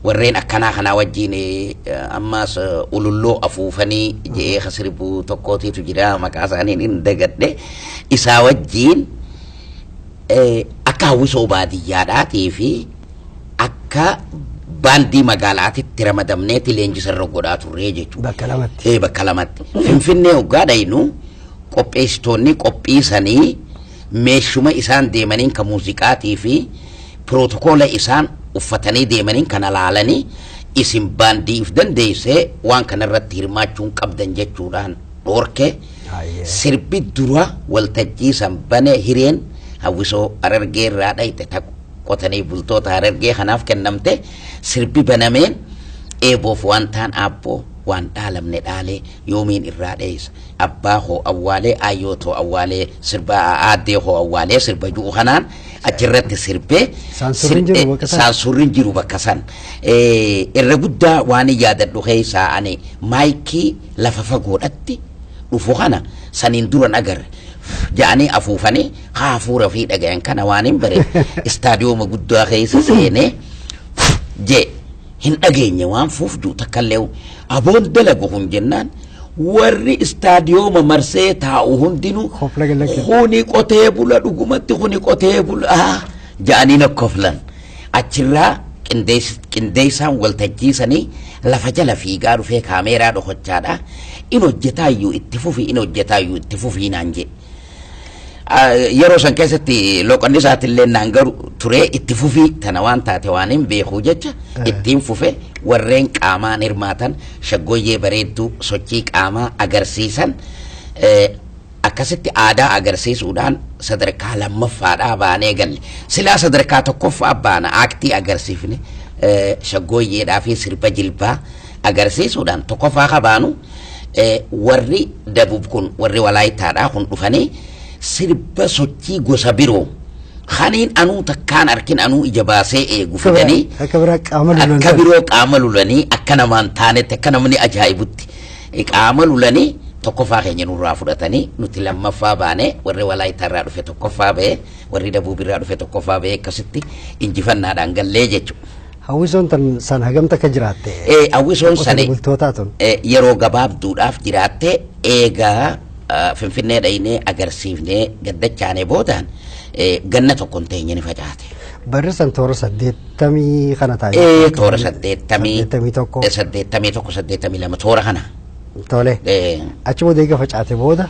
C: warreen akkanaa kanaa wajjin ammas ululloo afuufanii jee sirbu tokkootiitu jira maqaa isaaniin hin dagadhe isaa wajjin akka hawwisoo baadiyyaadhaatii fi akka baandii magaalaatitti ramadamneeti leenjisarra godhaa turree jechuudha.
B: Bakka lamatti.
C: Bakka lamatti. Finfinnee hoggaa dhaynu qopheessitoonni qophiisanii meeshuma isaan deemaniin kan muuziqaatii fi pirootokola isaan uffatanii deemaniin kana laalanii isin baandiif dandeessee waan kanarratti hirmaachuun qabdan jechuudhaan dhoorke sirbi dura waltajjii san bane hireen hawwisoo Harargee irraa dhayte qotanii bultoota Harargee kanaaf kennamte sirbi banameen eeboof waan taan aabboo waan dhaalamne dhaalee yoomiin irraa dheessa abbaa hoo awwaalee ayyootoo awwaalee sirba aaddee hoo awwaalee sirba ju'u kanaan achirratti sirbee saansurriin jiru bakka san irra guddaa waan yaadadhu keessaa ani maayikii lafa fagoodhatti dhufu kana saniin duran agarre ja'anii afuufanii hafuura fi dhagayan kana waan hin bare istaadiyooma guddaa keessa seenee je hin dhageenye waan fuufduu takkallee aboon dalagu hun jennaan warri istaadiyooma marsee taa'u hundinuu huni qotee bula dhugumatti huni qotee bula ja'anii nakkoflan achirraa qindeessaan waltajjiisanii lafa jala fiigaa dhufee kaameeraa dhokochaadha in hojjetaayyuu itti fufi in hojjetaayyuu itti fufii naan jedhe yeroo san keessatti loqonni isaatillee naan garu turee itti fufii tana waan taate waan hin beekuu jecha ittiin fufe warreen qaamaan hirmaatan shaggooyyee bareedduu sochii qaamaa agarsiisan akkasitti aadaa agarsiisuudhaan sadarkaa lammaffaadhaa baanee galle silaa sadarkaa tokkoffaa baana aaktii agarsiifne shaggooyyeedhaa fi sirba jilbaa agarsiisuudhaan tokkoffaa kabaanu warri dabub kun warri walaayittaadhaa kun dhufanii sirba sochii gosa biroo khaniin anuu takkaan arkin anuu ija baasee eegu fidanii akka biroo qaama lulanii akka namaan taanetti akka namni ajaa'ibutti qaama lulanii tokkoffaa keenya nurraa fudhatanii nuti lammaffaa baanee warri walaayittarraa dhufe tokkoffaa ba'ee warri dabuubirraa dhufe tokkoffaa ba'ee akkasitti injifannaadhaan gallee jechuudha.
B: Hawwisoon san hagamta akka jiraatte?
C: Hawwisoon sani
B: bultootaatun
C: yeroo gabaabduudhaaf jiraatte eegaa Finfinnee dhaynee agarsiifnee gaddachaanee boodaan ganna tokko hin teenye ni facaate.
B: Barri san toora 80 kana taa'e.
C: Toora 82 toora kana.
B: Tole. Achi booda eega facaate booda?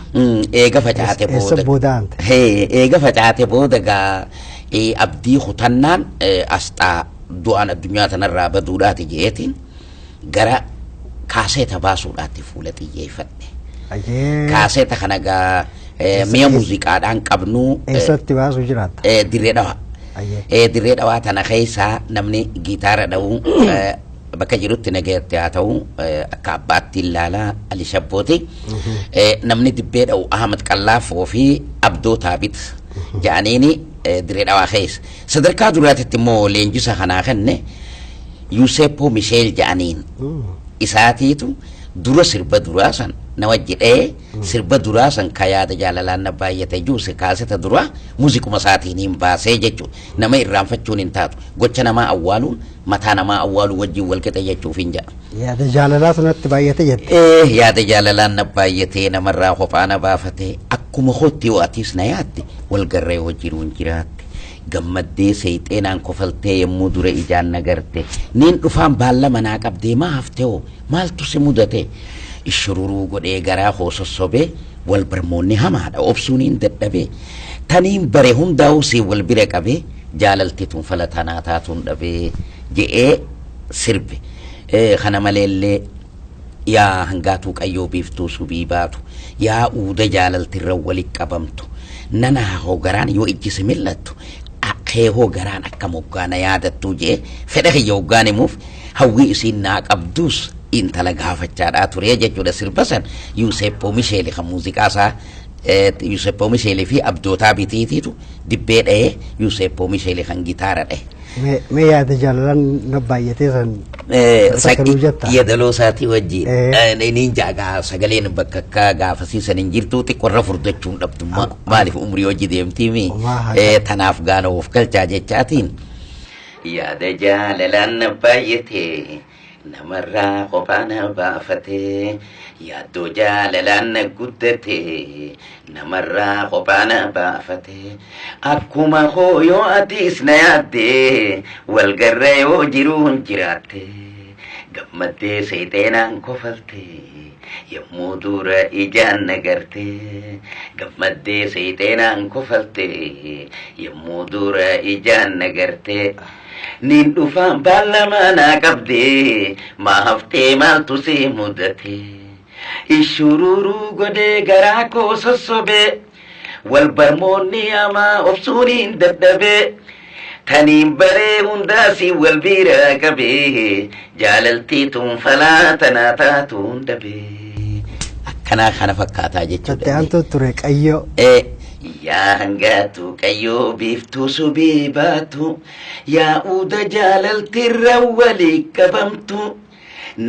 C: Eega facaate booda.
B: Eessa booda ante?
C: Eega facaate booda gaa abdii kutannaan asxaa du'aan addunyaa tanarraa baduudhaati jeetiin gara kaaseeta baasuudhaatti fuula xiyyeeffadhe. Kaaseeta kana gaa mi'a muuziqaadhaan qabnu.
B: Eessatti baasuu jiraatta?
C: Dirree dhawaa. Dirree dhawaa tana keessaa namni gitaara dha'uu bakka jirutti nageetti haa ta'u akka abbaatti ilaalaa Ali Shabbooti. Namni dibbee dha'u Ahmad Qallaafoo fi Abdoo Taabit ja'aniini dirree dhawaa keessa. Sadarkaa duraatitti immoo leenjisa kanaa kenne Yuuseppoo Misheel ja'aniin isaatiitu dura sirba duraa san na wajjidhee sirba duraa san ka yaada jaalalaan na baay'ate juuse kaaseta duraa muuziquma isaatiin hin baasee jechuudha. Nama irraanfachuun hin taatu gocha namaa awwaaluun mataa namaa awwaaluu wajjin wal qixa jechuuf hin jedha.
B: Yaada jaalalaa sanatti baay'ate jette?
C: Yaada jaalalaan na baay'atee namarraa kophaa na baafatee akkuma hootti ho'atiis na yaadde wal garree wajjiruun jiraatte. Gammaddee seexeenaan kofaltee yemmuu dura ijaan nagarte niin dhufaan baalla manaa qabdee maa haftee maaltu si mudate ishururuu godhee garaa hoo sossobee wal barmoonni hamaadha obsuun hin dadhabee taniin bare hundaa'uu si wal bira qabee jaalaltituun falatanaa taatuun dhabee je'ee sirbe kana maleellee yaa hangaatuu qayyoo biiftuu subii baatu yaa uuda jaalaltirra walit qabamtu nana hoo garaan yoo ijji si mil'attu hoo garaan akka moggaana yaadattuu jee fedha kiyya hoggaanimuuf hawwii isiin naa qabduus intala gaafachaadhaa turee jechuudha sirba san Yuuseppoo Misheeli kan muuziqaa isaa Yuuseppoo Misheeli fi Abdootaa Bitiitiitu dibbee dha'ee Yuuseppoo Misheeli kan gitaara dha'e.
B: Mee yaada jaalalaan na baay'atee san sakkanuu jetta?
C: Yeedaloo isaatii wajjin niin jaagaa sagaleen bakka akka gaafasiisan hin jirtuu xiqqoorra furdachuun dhabdu maaliif umrii hojii deemtiimi tanaaf gaana of galchaa jechaatiin yaada jaalalaan baay'ate namarraa qophaana baafate yaaddoo jaalalaan guddate namarraa qophaana baafate akkuma hooyoo atiis na yaadde walgarra yoo jiruun jiraatte gammaddee seexeenaan kofalte yommuu dura ijaan nagarte gammaddee seexeenaan kofalte yommuu dura ijaan nagarte nin dhufaan baalamaa naa qabde maa haftee maaltu si mudate ishururuu godhee garaa koo sossobe wal barmoonni hamaa obsuuniin dadhabe taniin baree hundaasi wal bira qabe jaalaltii tuunfalaa tanaa taatuun dhabe akkanaa kana fakkaataa jechuudha.
B: Tattaantu ture qayyoo.
C: Yaa hangaatu qayyoo biiftuu subii baatu yaa uda jaalaltirra walii qabamtu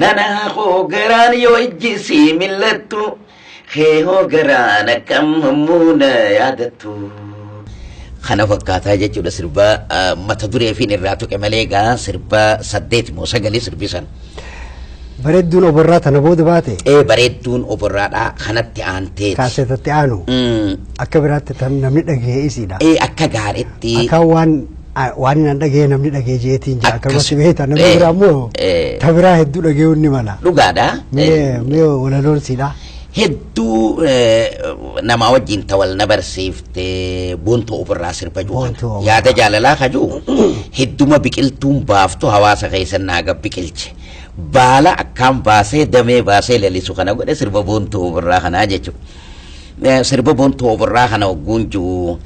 C: nanaa hoo garaan yoo ijjisii millattu kee hoo garaan akkam hammuuna yaadattu. Kana fakkaataa jechuudha sirba mata duree fi irraa tuqe malee gaa sirba 8 moo 9 sirbisan.
B: Bareedduun oborraa tana booda baate.
C: Bareedduun oborraadhaa kanatti aanteeti.
B: Kaasetatti aanu. Akka biraatti tan namni dhagee isiidha.
C: Akka gaariitti.
B: Akka waan nan dhagee namni dhagee jeetiin jaa akkasumas beekta namni biraa immoo ta biraa hedduu dhagee ni mala.
C: Dhugaadha.
B: Mee walaloon siidha.
C: Hedduu nama wajjin tawal na barsiifte boontuu oborraa sirba juukan yaada jaalalaa kajuu hedduma biqiltuun baaftu hawaasa keessan naaga biqilche. Baala akkam baasee damee baasee lalisu kana godhe sirba boontuu oborraa kanaa jechuudha. Sirba boontuu oborraa kana wagguun jiru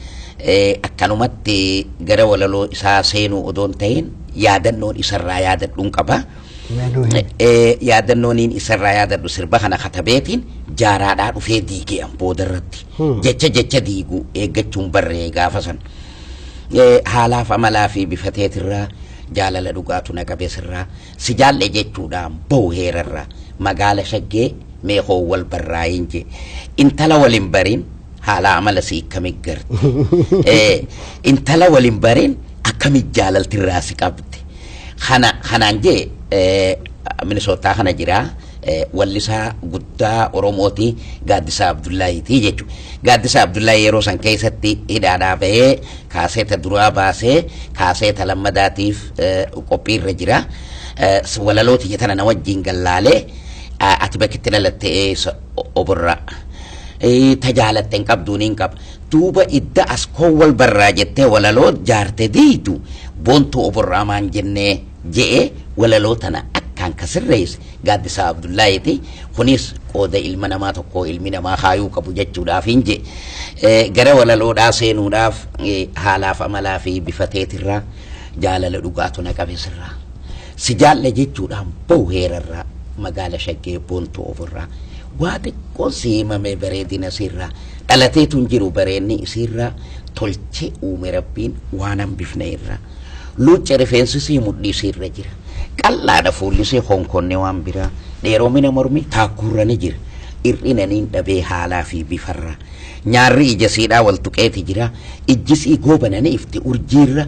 C: akkanumatti gara walaloo isaa seenuu odoon ta'in yaadannoon isarraa yaadadhuun qaba. Yaadannooniin isarraa yaadadhu sirba kana katabeetiin jaaraadhaa dhufee diigee boodarratti jecha diiguu eeggachuun barree gaafa san haalaaf amalaa fi bifateetirraa jaalala dhugaatu na qabeessirraa si jaalle jechuudhaan ba'u heerarraa magaala shaggee meeqoo wal barraayin je intala waliin bariin haala amala si akkamii garti intala waliin bariin akkamii jaalaltirraa si qabde kanaan jee Minisootaa kana jiraa wallisaa guddaa Oromooti Gaaddisaa Abdullaahiitii jechuudha. Gaaddisaa Abdullaahii yeroo san keessatti hidhaadhaa bahee kaaseeta duraa baasee kaaseeta lammadaatiif qophiirra jira. Walalooti jetana na wajjin gallaalee ati bakkitti lalattee oborraa. Tajaalatte hin qabduun hin qaba. Duuba idda as koo wal barraa jettee walaloo jaarte diidu boontuu oborraa maan jennee je'ee walaloo tana akkaan kasirreesse Gaaddisaa Abdullaahiiti. Kunis qooda ilma namaa tokko ilmi namaa haayuu qabu jechuudhaaf hin je gara walaloodhaa seenuudhaaf haalaaf amalaa fi bifateetirraa jaalala dhugaatu na qabeessirraa si jaalle jechuudhaan ba'u heerarraa magaala shaggee boontuu oborraa waa xiqqoo siimame bareedina sirraa dhalateetu jiru bareenni isirraa tolche uume rabbiin waan hambifne irraa luucce rifeensisii mudhii sirra jira qal'aadha fuullisee honkonne waan biraa dheeroomina mormi taakkuurrani jira ir'inaniin dhabee haalaa fi bifarraa nyaarri ijasiidhaa wal tuqeeti jira ijjisii goobanani ifti urjiirra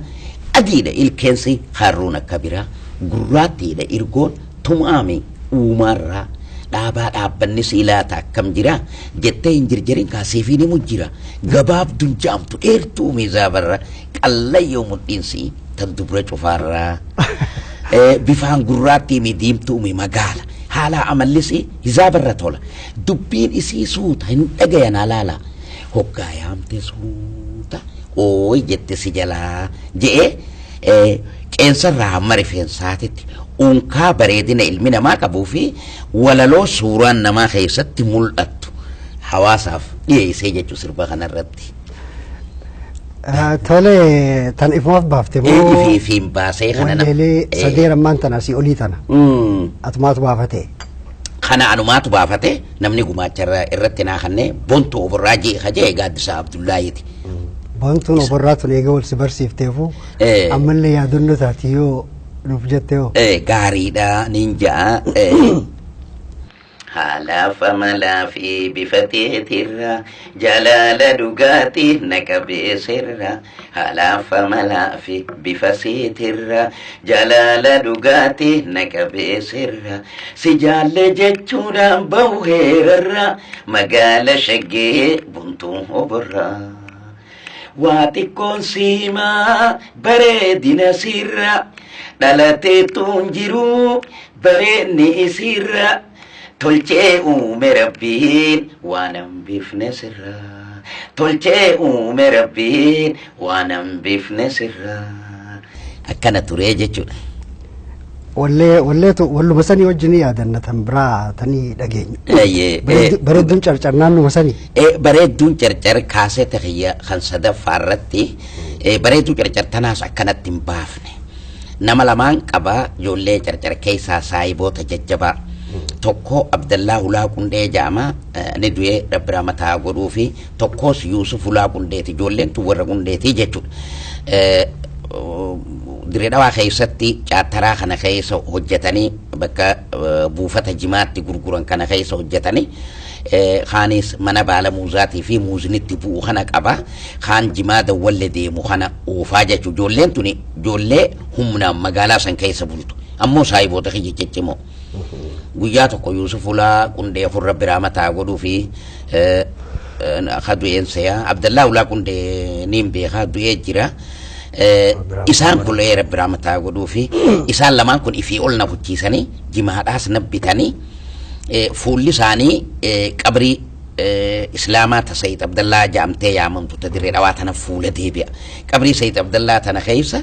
C: adiidha ilkeensi harruun akka biraa gurraattiidha irgoon tumaami uumaarraa dhaabaa dhaabbanni siilaata akkam jira jettee hin jirjirin kaaseefii ni mujjira gabaabduun jaamtu dheertuu miizaabarra qallayyoo mudhiinsi tan dubra cufaarraa bifaan gurraattii mi diimtuu mi magaala haala amallisi hizaabarra tola dubbiin isii suuta hin dhagayan alaala hoggaa yaamte suuta ooy jette si jalaa je'ee qeensarraa hamma rifeensaatitti unkaa bareedina ilmi namaa qabuu fi walaloo suuraan namaa keessatti mul'attu hawaasaaf dhiyeessee jechuu sirba kanarratti.
B: Tole tan ifumaaf baafte moo
C: ifiin baasee kana
B: wangeelee sadeera ammaan tana si olii tana atumaatu baafate.
C: Kana anumaatu baafate namni gumaacha irratti naa kannee boontuu oborraa jee Gaaddisaa Abdullaahiiti.
B: Boontuun oborraa tun eega wal si barsiifteefu ammallee yaadannoo taati yoo nuuf jettee hoo.
C: Gaariidha nin ja'a haalaaf amalaa fi bifateetirra jalaala dhugaatii naqabeesirra haalaaf amalaa fi bifaseetirra jalaala dhugaatii naqabeesirra si jaalle jechuudhaan bahu heerarra magaala shaggee buntuu oborraa. Waa xiqqoon siimaa bareedina sirra dhalateetuun jiru bareedni isirra tolchee uume rabbiin waan hambifne sirra tolchee uume rabbiin waan hambifne sirra akkana turee jechuudha.
B: walluma sanii wajjin yaadannatan biraa tanii dhageenya. Bareedduun carcar naannuma sanii.
C: Bareedduun carcar kaasee tahiyya kan sadaffaa irratti bareedduu carcar tanaas akkanatti hin baafne. Nama lamaan qabaa ijoollee carcar keessaa saayiboota jajjabaa. Tokko Abdallaa Hulaa Qundee jedhama ni du'ee Rabbi rahmataa godhuu fi tokkos Yuusuf Hulaa Qundeeti ijoolleen tun warra Qundeetii jechuudha. Dirree dhawaa keessatti caataraa kana keessa hojjetanii bakka buufata jimaatti gurguran kana keessa hojjetanii kaanis mana baala muuzaatii fi muuzinitti bu'u kana qaba kaan jimaa dawwalle deemu kana oofaa jechuudha. Ijoolleen tuni ijoollee humnaan magaalaa san keessa bultu ammoo saayiboota kiyya ciccimoo. Guyyaa tokko Yuusuf Hulaa Qundee furra biraa mataa godhuu fi du'een seeyaa Abdallaa Hulaa Qundee niin beekaa du'ee jira. Isaan kulee Rabbi rahmataa godhuu fi isaan lamaan kun ifii ol na hucciisanii jimaadhaas nabbitanii fuulli isaanii qabrii islaamaa ta Sayyid Abdallaa jaamtee yaamamtu ta dirree dhawaa tana fuula deebi'a. Qabrii Sayyid Abdallaa tana keessa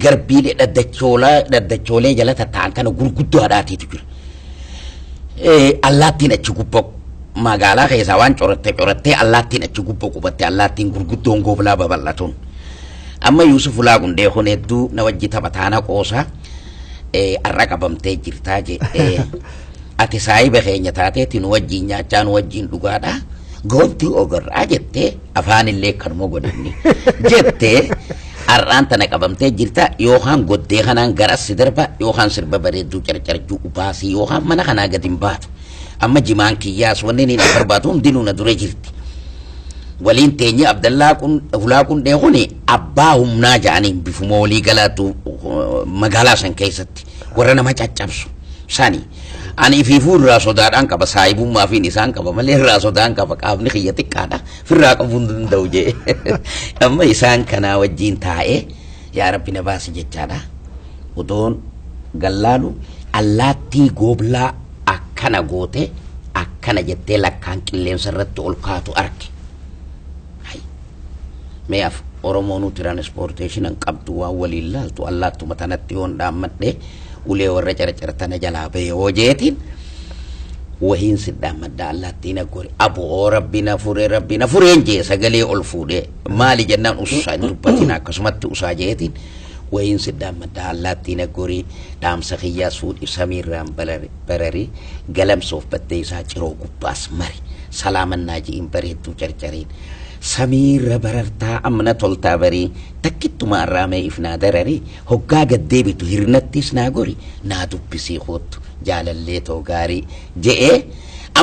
C: garbiilee dhaddachoolee jala taa'an kana gurguddoo haadhaatiitu jira. Allaattiin achi gubbaa magaalaa keessaa waan corattee allaattiin achi gubbaa qubatte allaattiin gurguddoon gooblaa babal'atuun. Amma Yuusuf Hulaa Qundee kun hedduu na wajji taphataana qoosaa arra qabamtee jirtaa jedhee ati saayiba keenya taateeti nu wajjiin nyaachaa nu wajjiin dhugaadhaa goontii ogorraa jettee afaanillee kanuma godhanni jettee arraan tana qabamtee jirta yookaan goddee kanaan garas darba yookaan sirba bareedduu carcarjuu ubaasii yookaan mana kanaa gadi hin baatu amma jimaan kiyyaas wanni ni barbaadu hundinuu na dura jirti. Waliin teenye Abdallaa Hulaa Qundee kun abbaa humnaa jedhanii bifuma walii galaatu magaalaa san keessatti warra nama caccabsu sani. Ani fiifuu irraa sodaadhaan qaba saayibummaa fi isaan qaba malee irraa sodaan qaba qaafni kiyya xiqqaadha firraa qabuu hin danda'u jee. Amma isaan kanaa wajjiin taa'ee yaa Rabbi na baasi jechaadha. Odoon gallaalu allaattii gooblaa akkana goote akkana jettee lakkaan qilleensa irratti ol kaatu arge. Meef Oromoon transportation qabdu waan waliin laaltu allaatuma tanatti yoon dhaammadhe ulee warra carcartana jalaa bahee hojeetiin wahiin sidhaammadda allaattiin aggore aboo rabbi na fureen jee sagalee ol fuudhee maali jennaan usaa hin dubbatin akkasumatti usaa jeetiin wahiin sidhaammadda allaattiin aggore dhaamsa kiyyaa suudhi samiirraan bararii galamsoof baddee isaa ciroo gubbaas mari salaamannaa ji'iin bareedduu carcariin. Samiirra barartaa amna toltaa barii takkittuma arraamee ifnaa dararii hoggaa gaddeebitu hirnattis naa gori naa dubbisii hoottu jaalallee too gaarii je'ee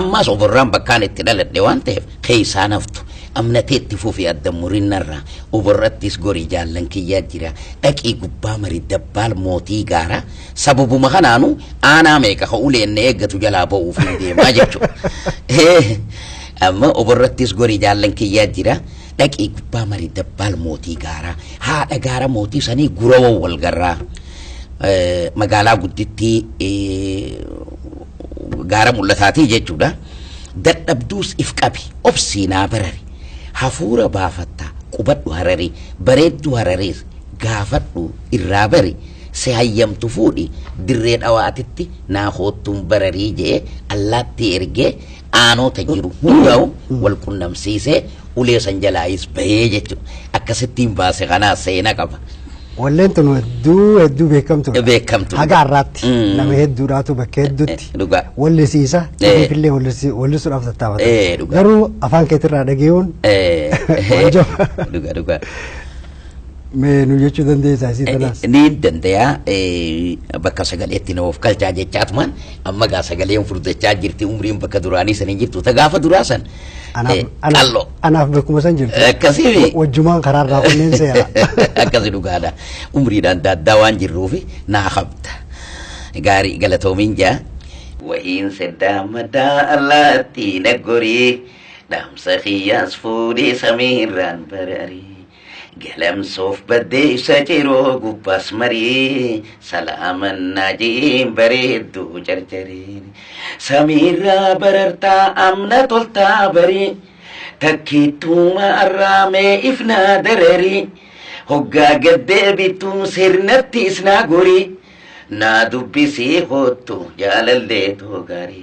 C: ammaas oborraan bakkaan itti dhaladhe waan ta'eef keessaa naftu amnateetti fufi adda murinnarraa oborrattis gori jaallan kiyyaa jira dhaqii gubbaa marii dabbaal mootii gaara sababuma kanaanu aanaa meeqa uleenne eeggatu jalaa ba'uuf hin deemaa jechuudha. Amma oborrattis gori jaallan kiyyaa jira dhaqii gubbaa marii dabbaal mootii gaaraa haadha gaara mootii sanii gurawoo wal garraa magaalaa guddittii gaara mul'ataatii jechuudha. Dadhabduus if qabi obsiinaa barari hafuura baafattaa qubadhu hararii bareeddu hararees gaafadhu irraa bari si hayyamtu fuudhi dirree dhawaatitti naa hoottuun bararii jee allaatti ergee aanota jiru hundaa'u wal qunnamsiisee ulee san jalaayis bahee jechuudha. Akkasittiin baase kanaa seenaa qaba.
B: Walleen tun hedduu
C: beekamtu.
B: Haga har'aatti nama hedduudhaatu bakka hedduutti wallisiisa sirriifillee wallisuudhaaf tattaafata. Garuu afaan keetirraa dhageeyuun
C: dhugaa.
B: Mee nu jechuu dandeessaa isii tanaas.
C: Ni danda'a bakka sagaleetti na of galchaa jechaatumaan amma gaa sagaleen furdachaa jirti umriin bakka duraanii san hin jirtu ta gaafa duraa san qalloo.
B: Anaaf beekuma san jirtu.
C: Akkasii
B: wajjumaan karaarraa kunneen seera.
C: akkasii dhugaadha umriidhaan daaddaa waan jirruufi naa qabda gaarii galatoomiin jaa. Wa'iin seddaa madaa allaattii naggorii dhaamsa xiyyaas fuudhee samiirraan bararii. Galamsoof baddeessa jiroo gubbaas marii salaaman naajiin bareedduu jarjareen samiirraa barartaa amna toltaa barii takkiittuma arraamee ifnaa dararii hoggaa gaddee bittuu sirnatti isnaa gorii naa dubbisii hoottu jaalallee too gaarii.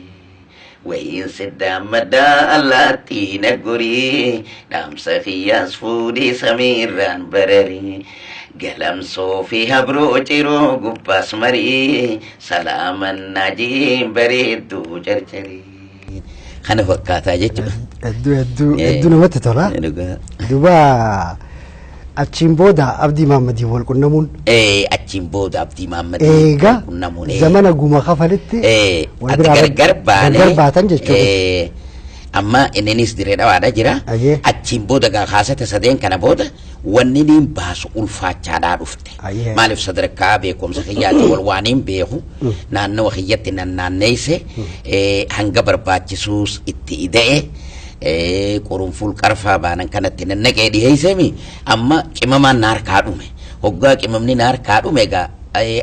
C: Wa'iin seddaa madaa allaattii naggorii dhaamsa xiyyaas fuudhee samiirraan bararii galamsoo fi habroo ciroo gubbaas marii salaaman naajiin bareedduu jarjarii. Kana fakkaataa jechuudha.
B: Hedduu namatti tola. Duuba achiin booda Abdii Maammadii wal qunnamuun.
C: Achiin booda Abdii Maammadii
B: wal qunnamuun. Zamana guma kafalitti.
C: Gargar
B: baatan jechuudha.
C: Amma inninis diree dhawaadha jira. Achiin booda gaa kaasate sadeen kana booda wanni niin baasu ulfaachaadhaa dhufte. Maaliif sadarkaa beekumsa kiyyaatti wal waaniin beeku naannawa kiyyatti nannaanneeyse hanga barbaachisuus itti ida'e. Qurunful qarfaa baanan kanatti nannaqee dhiheeysemi amma cimamaan na harkaa dhume hoggaa cimamni na harkaa dhume egaa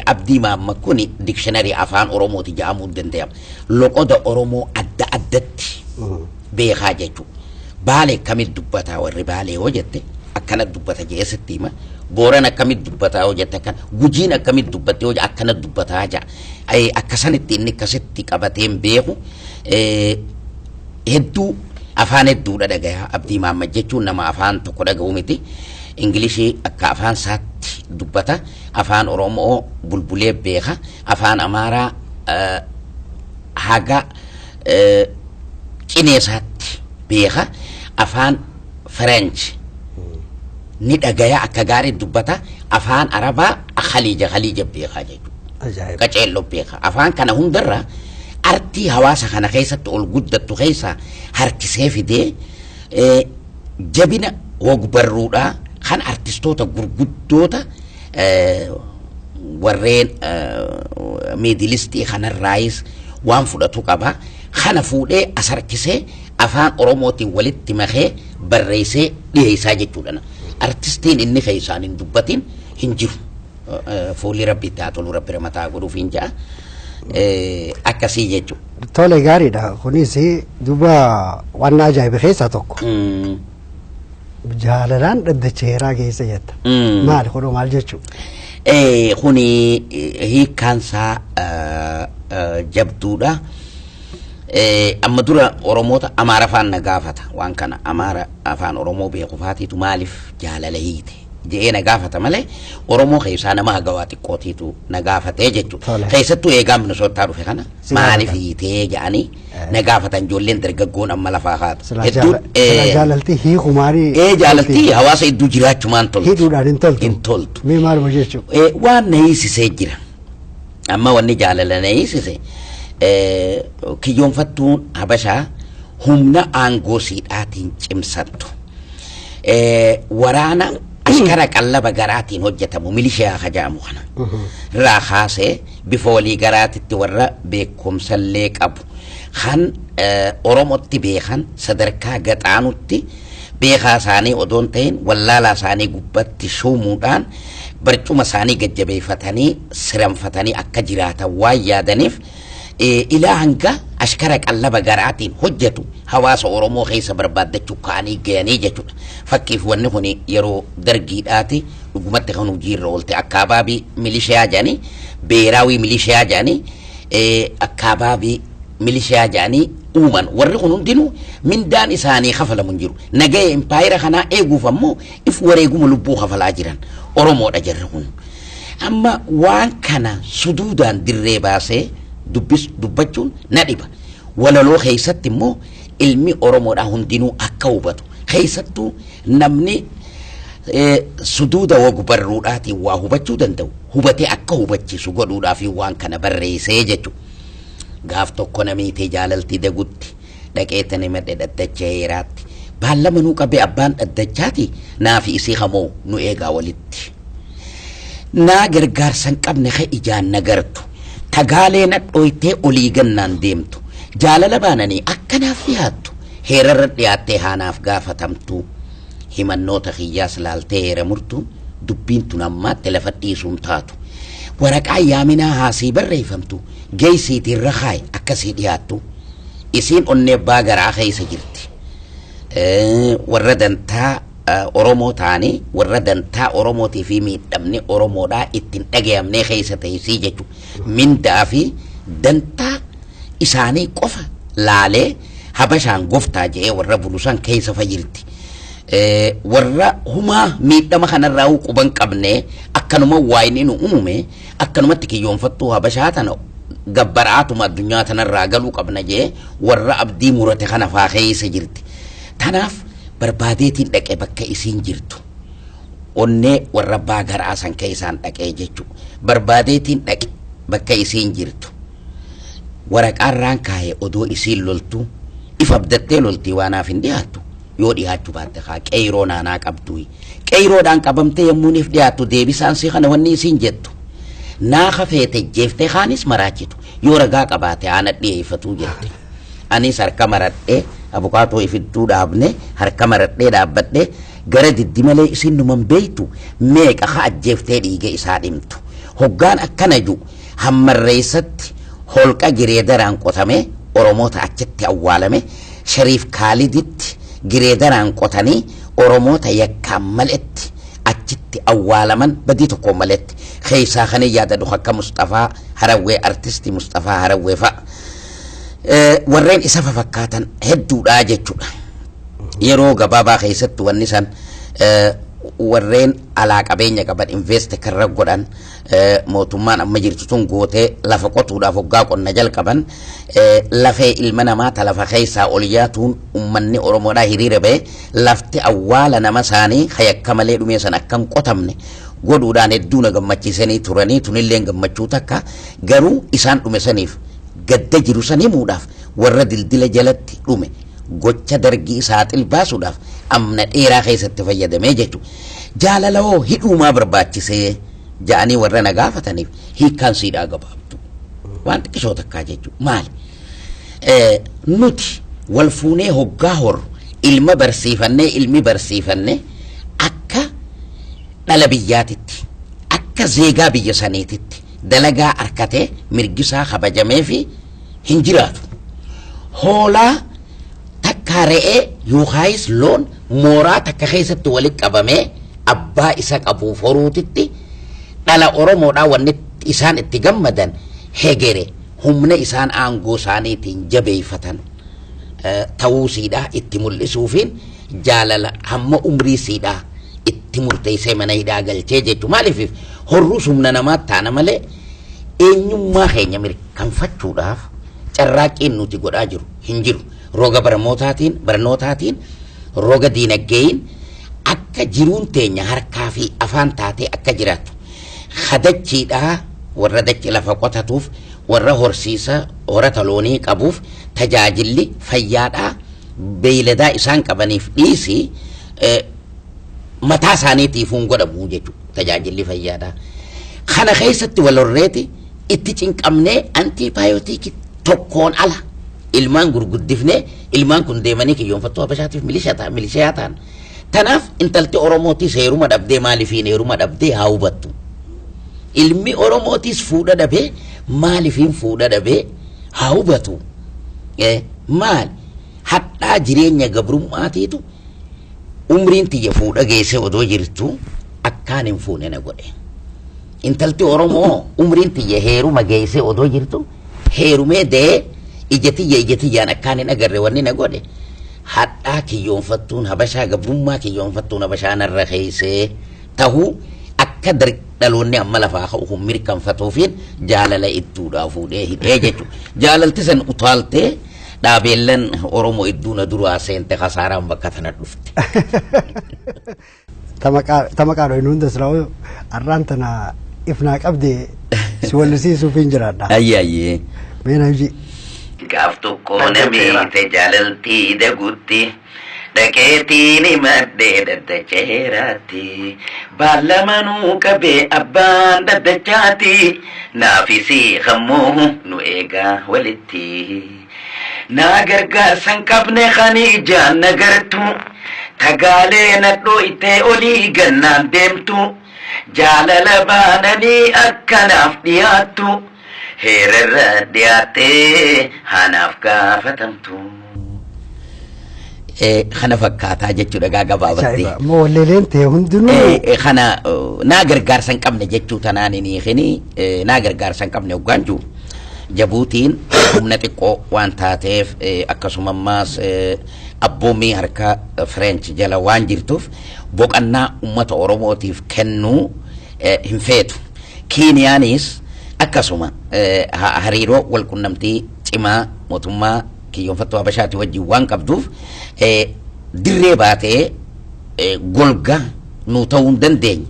C: Abdii Maamma kuni dikshinari afaan Oromooti jedhamuu danda'ama loqoda Oromoo adda addatti beekaa jechuu Baalee akkamitti dubbataa warri Baalee hoo jette akkana dubbata jeesatti hima Booran akkamitti dubbataa hoo jette akkana Gujiin akkamitti dubbatte hoo akkana dubbataa jaa akkasanitti inni akkasitti qabateen beeku hedduu afaan hedduudha dhagayaa Abdii Maamma jechuun nama afaan tokko dhaga'u miti Ingilishii akka afaan isaatti dubbata afaan Oromoo bulbulee beeka afaan Amaaraa haga Cineesaatti beeka afaan French ni dhagayaa akka gaarii dubbata afaan Arabaa Khaliija beeka jechuudha qaceelloo beeka afaan kana hundarra artii hawaasa kana keessatti ol guddattu keessa harkisee fidee jabina wagbarruudhaa kan artistoota gurguddoota warreen miidilistii kanarraayis waan fudhatu qaba kana fuudhee as harkisee afaan Oromootiin walitti makee barreessee dhiyeessaa jechuudha. Artistiin inni keessaan hin dubbatin hin jiru. Fuulli rabbitti haa tolu rabbi mataa godhuuf hin ja'a. Akkasii jechuudha.
B: Tole gaariidha. Kunis duuba waan ajaa'iba keessaa tokko. Jaalalaan dhaddacheeraa keessa jetta. Maali kunoo maal jechuudha?
C: Kuni hiikkaansaa jabduudha. Amma dura Oromoota Amaara afaan na gaafata waan kana Amaara afaan Oromoo beeku faatiitu maaliif jaalala hiite jedhee na gaafata malee Oromoo keessaa nama hagawaa xiqqootiitu na gaafatee jechuudha. Keessattuu eegaan Minnesootaa dhufe kana maaliif hiitee jedhanii na gaafatan ijoolleen dargaggoon amma lafaa haata.
B: Jaalaltii hiiku maalii?
C: Jaalaltii hawaasa hedduu jiraachumaan toltu.
B: Hidhuudhaan hin
C: toltu.
B: Mee maaluma jechuudha?
C: Waan na hiisisee jira. Amma wanni jaalala na hiisise kiyyoonfattuun Habashaa humna aangoo siidhaatiin cimsattu. Waraana ashkara qallaba garaatiin hojjetamu milishiyaa hajaamu kana. Irraa kaasee bifa walii garaatitti warra beekumsallee qabu. Kan Oromootti beekan sadarkaa gaxaanutti beekaa isaanii odoon ta'in wallaalaa isaanii gubbatti shuumuudhaan barcuma isaanii gajjabeeffatanii siranfatanii akka jiraatan waan yaadaniif ilaa hanga ashkara qallaba garaatiin hojjetu hawaasa Oromoo keessa barbaadachuu ka'anii ga'anii jechuudha. Fakkiif wanni kun yeroo dargiidhaati dhugumatti kan hojiirra oolte akkaababii milishiyaa jedhanii beeraawii milishiyaa jedhanii akkaababii milishiyaa jedhanii uuman warri kun hundinuu mindaan isaanii kafalamu hin jiru. Nagaya impaayira kanaa eeguuf ammoo if wareeguma lubbuu kafalaa jiran Oromoodha jarri kun. Amma waan kana suduudaan dirree baasee dubbachuun na dhiba. Walaloo keessatti immoo ilmi Oromoodhaa hundinuu akka hubatu keessattuu namni suduuda ogbarruudhaatiin waa hubachuu danda'u hubatee akka hubachiisu godhuudhaaf waan kana barreessee jechuudha. Gaaf tokko namiitee jaalaltii dagutti dhaqeetani madde dhaddacha heeraatti baallamanuu qabee abbaan dhaddachaati naafi isii hamoo nu eegaa walitti. Naa gargaarsan qabne ka ijaan nagartu tagaalee nadhooytee olii gannaan deemtu jaalala baananii akkanaaf dhiyaattu heerarra dhiyaattee haanaaf gaafatamtu himannoota kiyyaas laaltee heera murtu dubbiin tun ammaatti lafa dhiisuun taatu waraqaa yaaminaa haasii barreeffamtu geeysiitiin rahaay akkasii dhiyaattu isiin onnee abbaa garaa keessa jirti. Warra dantaa Oromoo taanii warra dantaa Oromootii fi miidhamni Oromoodhaa ittiin dhagayamnee keessa ta'isii jechuudha. Mindaa fi dantaa isaanii qofa laalee habashaan goftaa jedhee warra bulusan keessa fayyirti. Warra humaa miidhama kanarraa quban qabnee akkanuma waayini nu uume akkanumatti kiyyoonfattuu habashaa tana gabbaraatuma addunyaa tanarraa galuu qabna jedhee warra abdii murate kana faa keessa jirti. Tanaaf barbaadeetiin dhaqee bakka isiin jirtu onnee warra abbaa garaa san keessaan dhaqee jechuudha. Barbaadeetiin dhaqe bakka isiin jirtu waraqaarraan kaayee odoo isiin loltu if abdattee loltii waanaaf hin dhiyaattu yoo dhiyaachuu baatte haa qeyroo naanaa qabdu qeyroodhaan qabamtee yommuuniif dhiyaattu deebisaan si kana wanni isiin jettu naa hafeete jeeftee haanis maraachitu yoo ragaa qabaate aana dhiyeeffatuu jette. Anis harka maradhee abukaatoo ifidduu dhaabne harka maradhee dhaabbadhee gara diddi malee isin numan beeytu meeqa haa ajjeeftee dhiiga isaa dhimtu hoggaan akkana ju hammarreessatti holqa gireedaraan qotame Oromoota achitti awwaalame Shariif Kaaliditti gireedaraan qotanii Oromoota yakkaan maletti achitti awwaalaman badii tokko maletti keessaa kan yaadadhu akka Mustafaa Harawwee artistii Mustafaa Harawwee fa'a. Warreen isa fakkaatan hedduudha jechuudha. Yeroo gabaabaa keessatti wanni san warreen alaa qabeenya qaban invest karra godhan mootummaan amma jirtu tun gootee lafa qotuudhaaf hoggaa qonna jalqaban lafee ilma namaa ta lafa keessaa ol yaatuun ummanni Oromoodhaa hiriira ba'e lafti awwaala nama isaanii hayakka malee dhumee san akkan qotamne godhuudhaan hedduu na gammachiisanii turanii tunillee gammachuu takka garuu isaan dhume saniif gadda jiru san himuudhaaf warra dildila jalatti dhume gocha dargii saaxil baasuudhaaf amna dheeraa keessatti fayyadamee jechuudha. Jaalalawoo hidhuumaa barbaachisee ja'anii warra na gaafataniif hiikkaan siidhaa gabaabdu waan xiqqishoo takkaa jechuudha. Maali? Nuti wal fuunee hoggaa horru ilma barsiifannee ilmi barsiifannee akka dhala biyyaatitti akka zeegaa biyya saniititti dalagaa arkatee mirgisaa kabajamee fi hin jiraatu. Hoolaa takka re'ee yookaayis loon mooraa takka keessatti walitti qabamee abbaa isa qabuuf horuutitti dhala Oromoodhaa wanni isaan itti gammadan hegere humna isaan aangoo isaaniitiin jabeeffatan ta'uu siidhaa itti mul'isuufiin jaalala hamma umrii siidhaa itti murteessee mana hidhaa galchee jechuudha. Maaliif horruus humna namaatti taana malee eenyummaa keenya mirkanfachuudhaaf carraaqqiin nuti godhaa jiru hin jiru. Roga barnootaatiin roga diinagdeeyin akka jiruun teenya harkaa fi afaan taatee akka jiraattu hadachiidhaa warra dachi lafa qotatuuf warra horsiisa horata loonii qabuuf tajaajilli fayyaadhaa beeyladaa isaan qabaniif dhiisii mataa isaaniitiifuun godhamu jechuudha tajaajilli fayyaadhaa. Kana keessatti wal horreeti itti cinqamnee antiibaayotiikii tokkoon ala ilmaan gurguddifnee ilmaan kun deemanii kiyyoonfattuu habashaatiif milishaa ta'an. Tanaaf intalti Oromootis heeruma dhabdee maaliifiin heeruma dhabdee haa hubattu. Ilmi Oromootis fuudha dhabee maaliifiin fuudha dhabee haa hubatu. Maali? Hadhaa jireenya gabrummaatiitu umriin tiyya fuudha geesse odoo jirtu akkaan hin fuune na godhe. Intalti Oromoo umriin tiyya heeruma geesse odoo jirtu heerumee dee ijatiyyaan akkaan hin agarre wanni na godhe. Hadhaa kiyyoonfattuun habashaa gabrummaa kiyyoonfattuun habashaa narra keessee tahuu akka dhaloonni amma lafaa ka'u mirkanfatuufiin jaalala ittuudhaa fuudhee hidhee jechuudha. Jaalalti san utaaltee dhaabeellan Oromoo idduuna duraa seente kasaaraan bakka tana dhufte.
B: Tama qaadho inni hunda silaa arraan tana ifnaa qabde si wallisiisuuf hin jiraadha.
C: Ayyee.
B: Meena hojii.
C: Gaaf tokko namiite jaalaltii dagutti dhaqeetiin himadhee daddacheeraatti baalamanuu qabee abbaan daddachaati naafisii hammoo nu eegaa walitti naa gargaarsan qabne kanii ijaan nagartu tagaalee nadhoo ittee olii gannaan deemtu jaalala baananii akkanaaf dhiyaattu heerarra dhiyaattee hanaaf gaafatamtu. Kana fakkaataa jechuudha gaa gabaabattee.
B: Moo walleeleen ta'e hundinuu.
C: Kana naa gargaarsa hin qabne jechuu tanaan inni hini naa gargaarsa hin qabne hoggaan jiru. Jabuutiin humna xiqqoo waan taateef akkasuma ammaas abboommii harka French jala waan jirtuuf boqannaa uummata Oromootiif kennuu hin feetu. Kiiniyaanis akkasuma hariiroo walqunnamtii cimaa mootummaa kiyyoonfattuu Habashaati wajjin waan qabduuf dirree baatee golga nuu ta'uu hin dandeenye.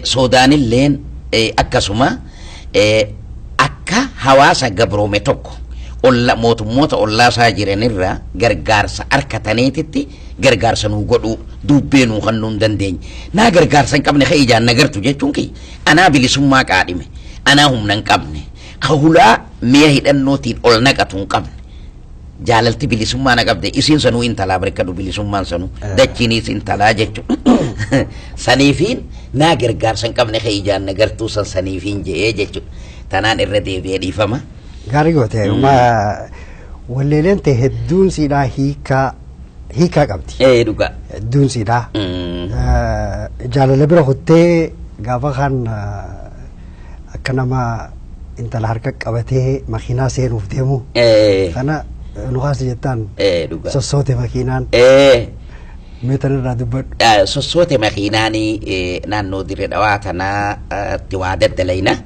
C: Suudaanilleen akkasuma akka hawaasa gabroome tokko mootummoota ollaasaa jiranirraa gargaarsa harkataneetitti gargaarsa nuu godhuu dubbee nuu hannuu hin dandeenye. Naa gargaarsa hin qabne ijaan nagartu jechuun kiyya anaa bilisummaa qaadhime anaa humna hin qabne kahulaa mi'a hidhannootiin ol naqatu hin qabne. Jaalalti bilisummaa na qabde isiin sanuu intalaa barkadu bilisummaan sanuu dachiinis intalaa jechuudha. Saniifiin naa gargaarsa hin qabne ijaan nagartuu saniifiin je'ee jechuudha. Tanaan irra deebi'ee dhiifama.
B: Gaarii goote walleeleen ta'e hedduun siidhaa hiikaa qabdi.
C: Dhugaa.
B: Hedduun siidhaa. Jaalala bira kuttee gaafa kan akka nama intala harka qabatee makiinaa seenuuf deemu. Kana nuhaasi jettaan sossoote makiinaan. Meetan irraa dubbadhu.
C: Sossoote makiinaanii naannoo dirree dhawaa tanaatti waa daddalayna.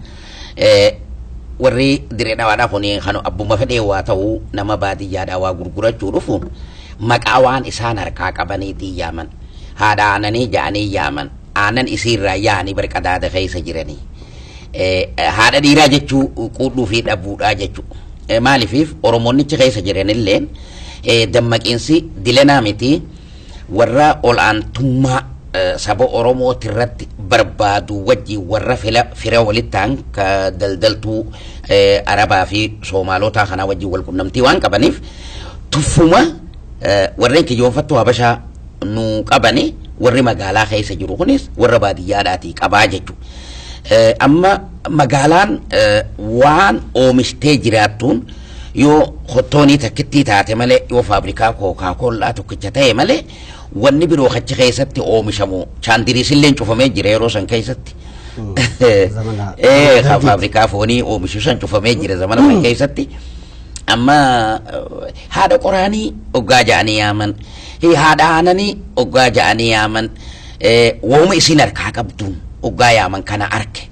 C: Warri dirree dhawaadhaa kun kan abbuma fedhee waa ta'uu nama baadiyyaadhaa waa gurgurachuu dhufu maqaa waan isaan harkaa qabaniitiin yaaman. Haadha aananii ja'anii yaaman. Aanan isiirraa yaa'anii barqadaada keessa jiranii. Haadha dhiiraa jechuu quudhuu fi dhabuudhaa jechuu. Maaliif Oromoonnichi keessa jiranillee dammaqiinsi dilenaa miti warra ol'aantummaa saba Oromooti irratti barbaadu wajjin warra fira walittaan ka daldaltuu Arabaa fi Soomaalota kanaa wajjin wal qunnamtii waan qabaniif tuffuma warreen kiyyoonfattuu Habashaa nu qabani warri magaalaa keessa jiru kunis warra baadiyyaadhaatii qabaa jechuudha. Amma magaalaan waan oomishtee jiraattuun yoo hottoonii takkittii taate malee yoo faabrikaa Coca-Cola tokkicha ta'e malee wanni biroo achi keessatti oomishamu chaandiriisillee cufamee jira yeroo san keessatti. Faabrikaa foonii oomishu san cufamee jira zamana san keessatti. Amma haadha qoraanii oggaa ja'anii yaaman haadha aananii oggaa ja'anii yaaman wooma isin harkaa qabduun oggaa yaaman kana arke.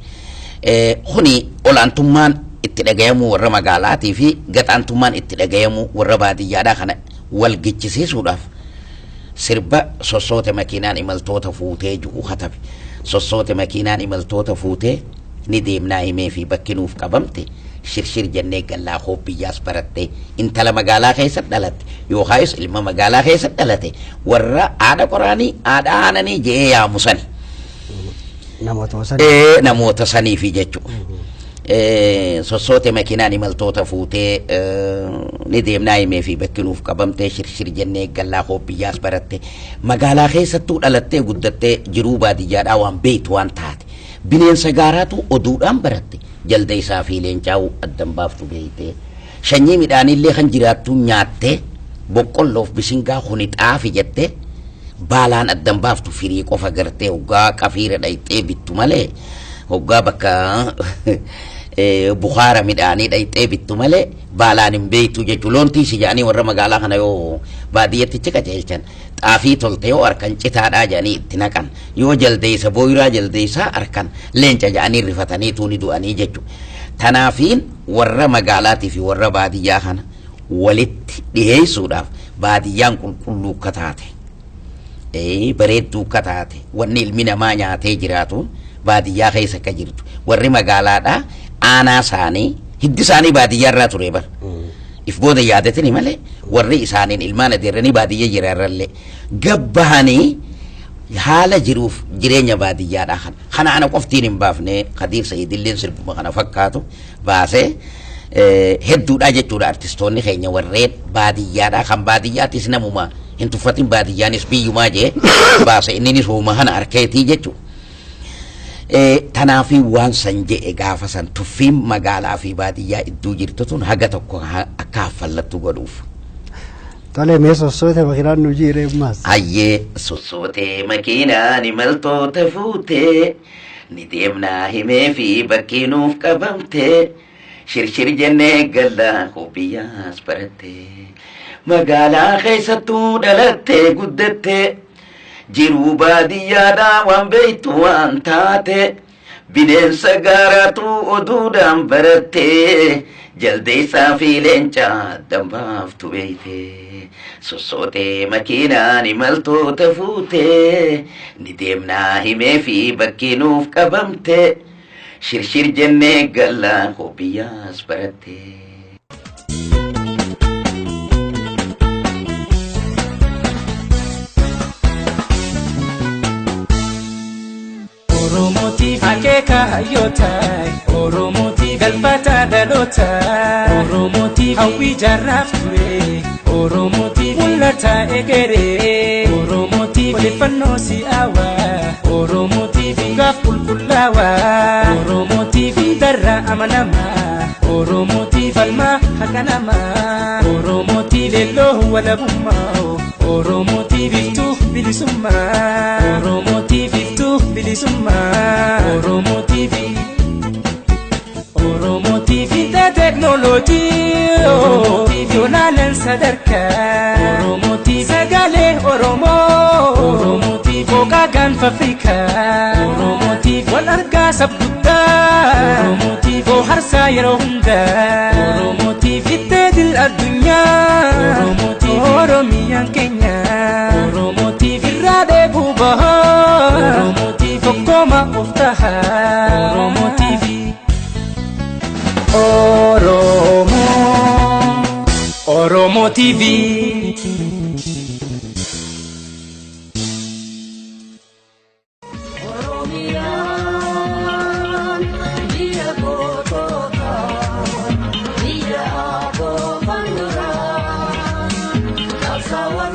C: Kuni olaantummaan itti dhagayamu warra magaalaatii fi gaxaantummaan itti dhagayamu warra baadiyyaadhaa kana wal gichisiisuudhaaf sirba sossoote makiinaan imaltoota fuutee jiru katabe. Sossoote makiinaan imaltoota fuutee ni deemnaa himee fi bakki nuuf qabamte shirshir jennee gallaa hobbiyyaas baratte intala magaalaa keessatti dhalatte yookaayis ilma magaalaa keessatti dhalate warra haadha qoraanii haadha aananii je'ee yaamu sani. Namoota saniifi jechuudha. Sossoote makiinaan imaltoota fuutee ni deemnaa himee fi bakki nuuf qabamtee shirshir jennee gallaa hobbiyyaas baratte magaalaa keessattuu dhalattee guddattee jiruu baadiyyaadhaa waan beektu waan taate bineensa gaaraatu oduudhaan baratte jalda isaa fi leencaa'uu addan baaftu beeytee shanyii midhaaniillee kan jiraattu nyaattee boqqolloof bishingaa kuni xaafi jettee baalaan addan baaftu firii qofa gartee hoggaa qafiira dhayxee bittu malee hoggaa bakka Bukhara midhaanii dhayxee bittu malee baalaan hin beektu jechuun loontii si jedhanii warra magaalaa kana yoo baadiyyattichi qajeelchan xaafii tolte yoo harkan citaadhaa jedhanii itti naqan yoo jaldeessa booyiraa jaldeessaa harkan leenca jedhanii rifatanii tuuni du'anii jechuudha. Tanaafiin warra magaalaatii fi warra baadiyyaa kana walitti dhiyeessuudhaaf baadiyyaan qulqulluu akka taate bareedduu akka taate wanni ilmi namaa nyaatee jiraatu baadiyyaa keessa akka jirtu warri magaalaadhaa aanaa isaanii hiddi isaanii baadiyyaa irraa ture bara if booda yaadatani malee warri isaaniin ilmaan adeeranii baadiyyaa jiraarrallee gabbahanii haala jiruuf jireenya baadiyyaadhaa kana ana qoftiin hin baafne Khadiir Sayyidilleen sirbuma kana fakkaatu baasee hedduudha jechuudha artistoonni keenya warreen baadiyyaadhaa kan baadiyyaattis namuma hin tuffatin baadiyyaanis biyyumaa jee baase inninis hooma kana arkeetii jechuudha. Tanaafi waan san jedhe gaafa san tuffiin magaalaa fi baadiyyaa iddoo jirtu tun haga tokko akka haffallattu godhuuf.
B: Tole mee sossoote makiinaan nu jiire ammas.
C: Ayyee sossoote makiinaan imaltoota fuutee ni deemnaa himee fi bakkee nuuf qabamtee shirshir jennee gallaa hobiyyaas barattee magaalaa keessattuu dhalattee guddattee jiruu baadiyyaadhaa waan beektu waan taate bineensa gaaraatu oduudhaan barattee jaldeessaa fi leencaa dambaaftu beeyte sossootee makiinaan imaltoota fuutee ni deemnaa himee fi bakkee nuuf qabamte shirshir jennee gallaa hobiyyaas barattee.
A: Oromotiif akeeka hayyootaa Oromotiif galfata dhalootaa Oromotiif hawwii jaarraaf ture Oromotiif mul'ata egeree Oromotiif odeeffannoo si'aawaa Oromotiif gaaf qulqullaawaa Oromotiif darra amanamaa Oromotiif falmaa haqa namaa Oromotiif leelloo walabummaa Oromotiif iftuu bilisummaa Oromotiif iftuu bilisummaa Oromotiif teknooloojii Yoonaaleen sadarkaa Oromotiif sagalee Oromoo Oromotiif booqaa gaanfa Afrikaa Oromotiif wal argaa sabguddaa Oromotiif harsaa yeroo hundaa Oromotiif ittee dil addunyaa Oromotiif Oromiyaan keenya Oromotiif irraa deebuu bahaa Oromotiif tokkoma of tahaa Oromotiif Oromotiif
D: Dia aku panduran, kau sawan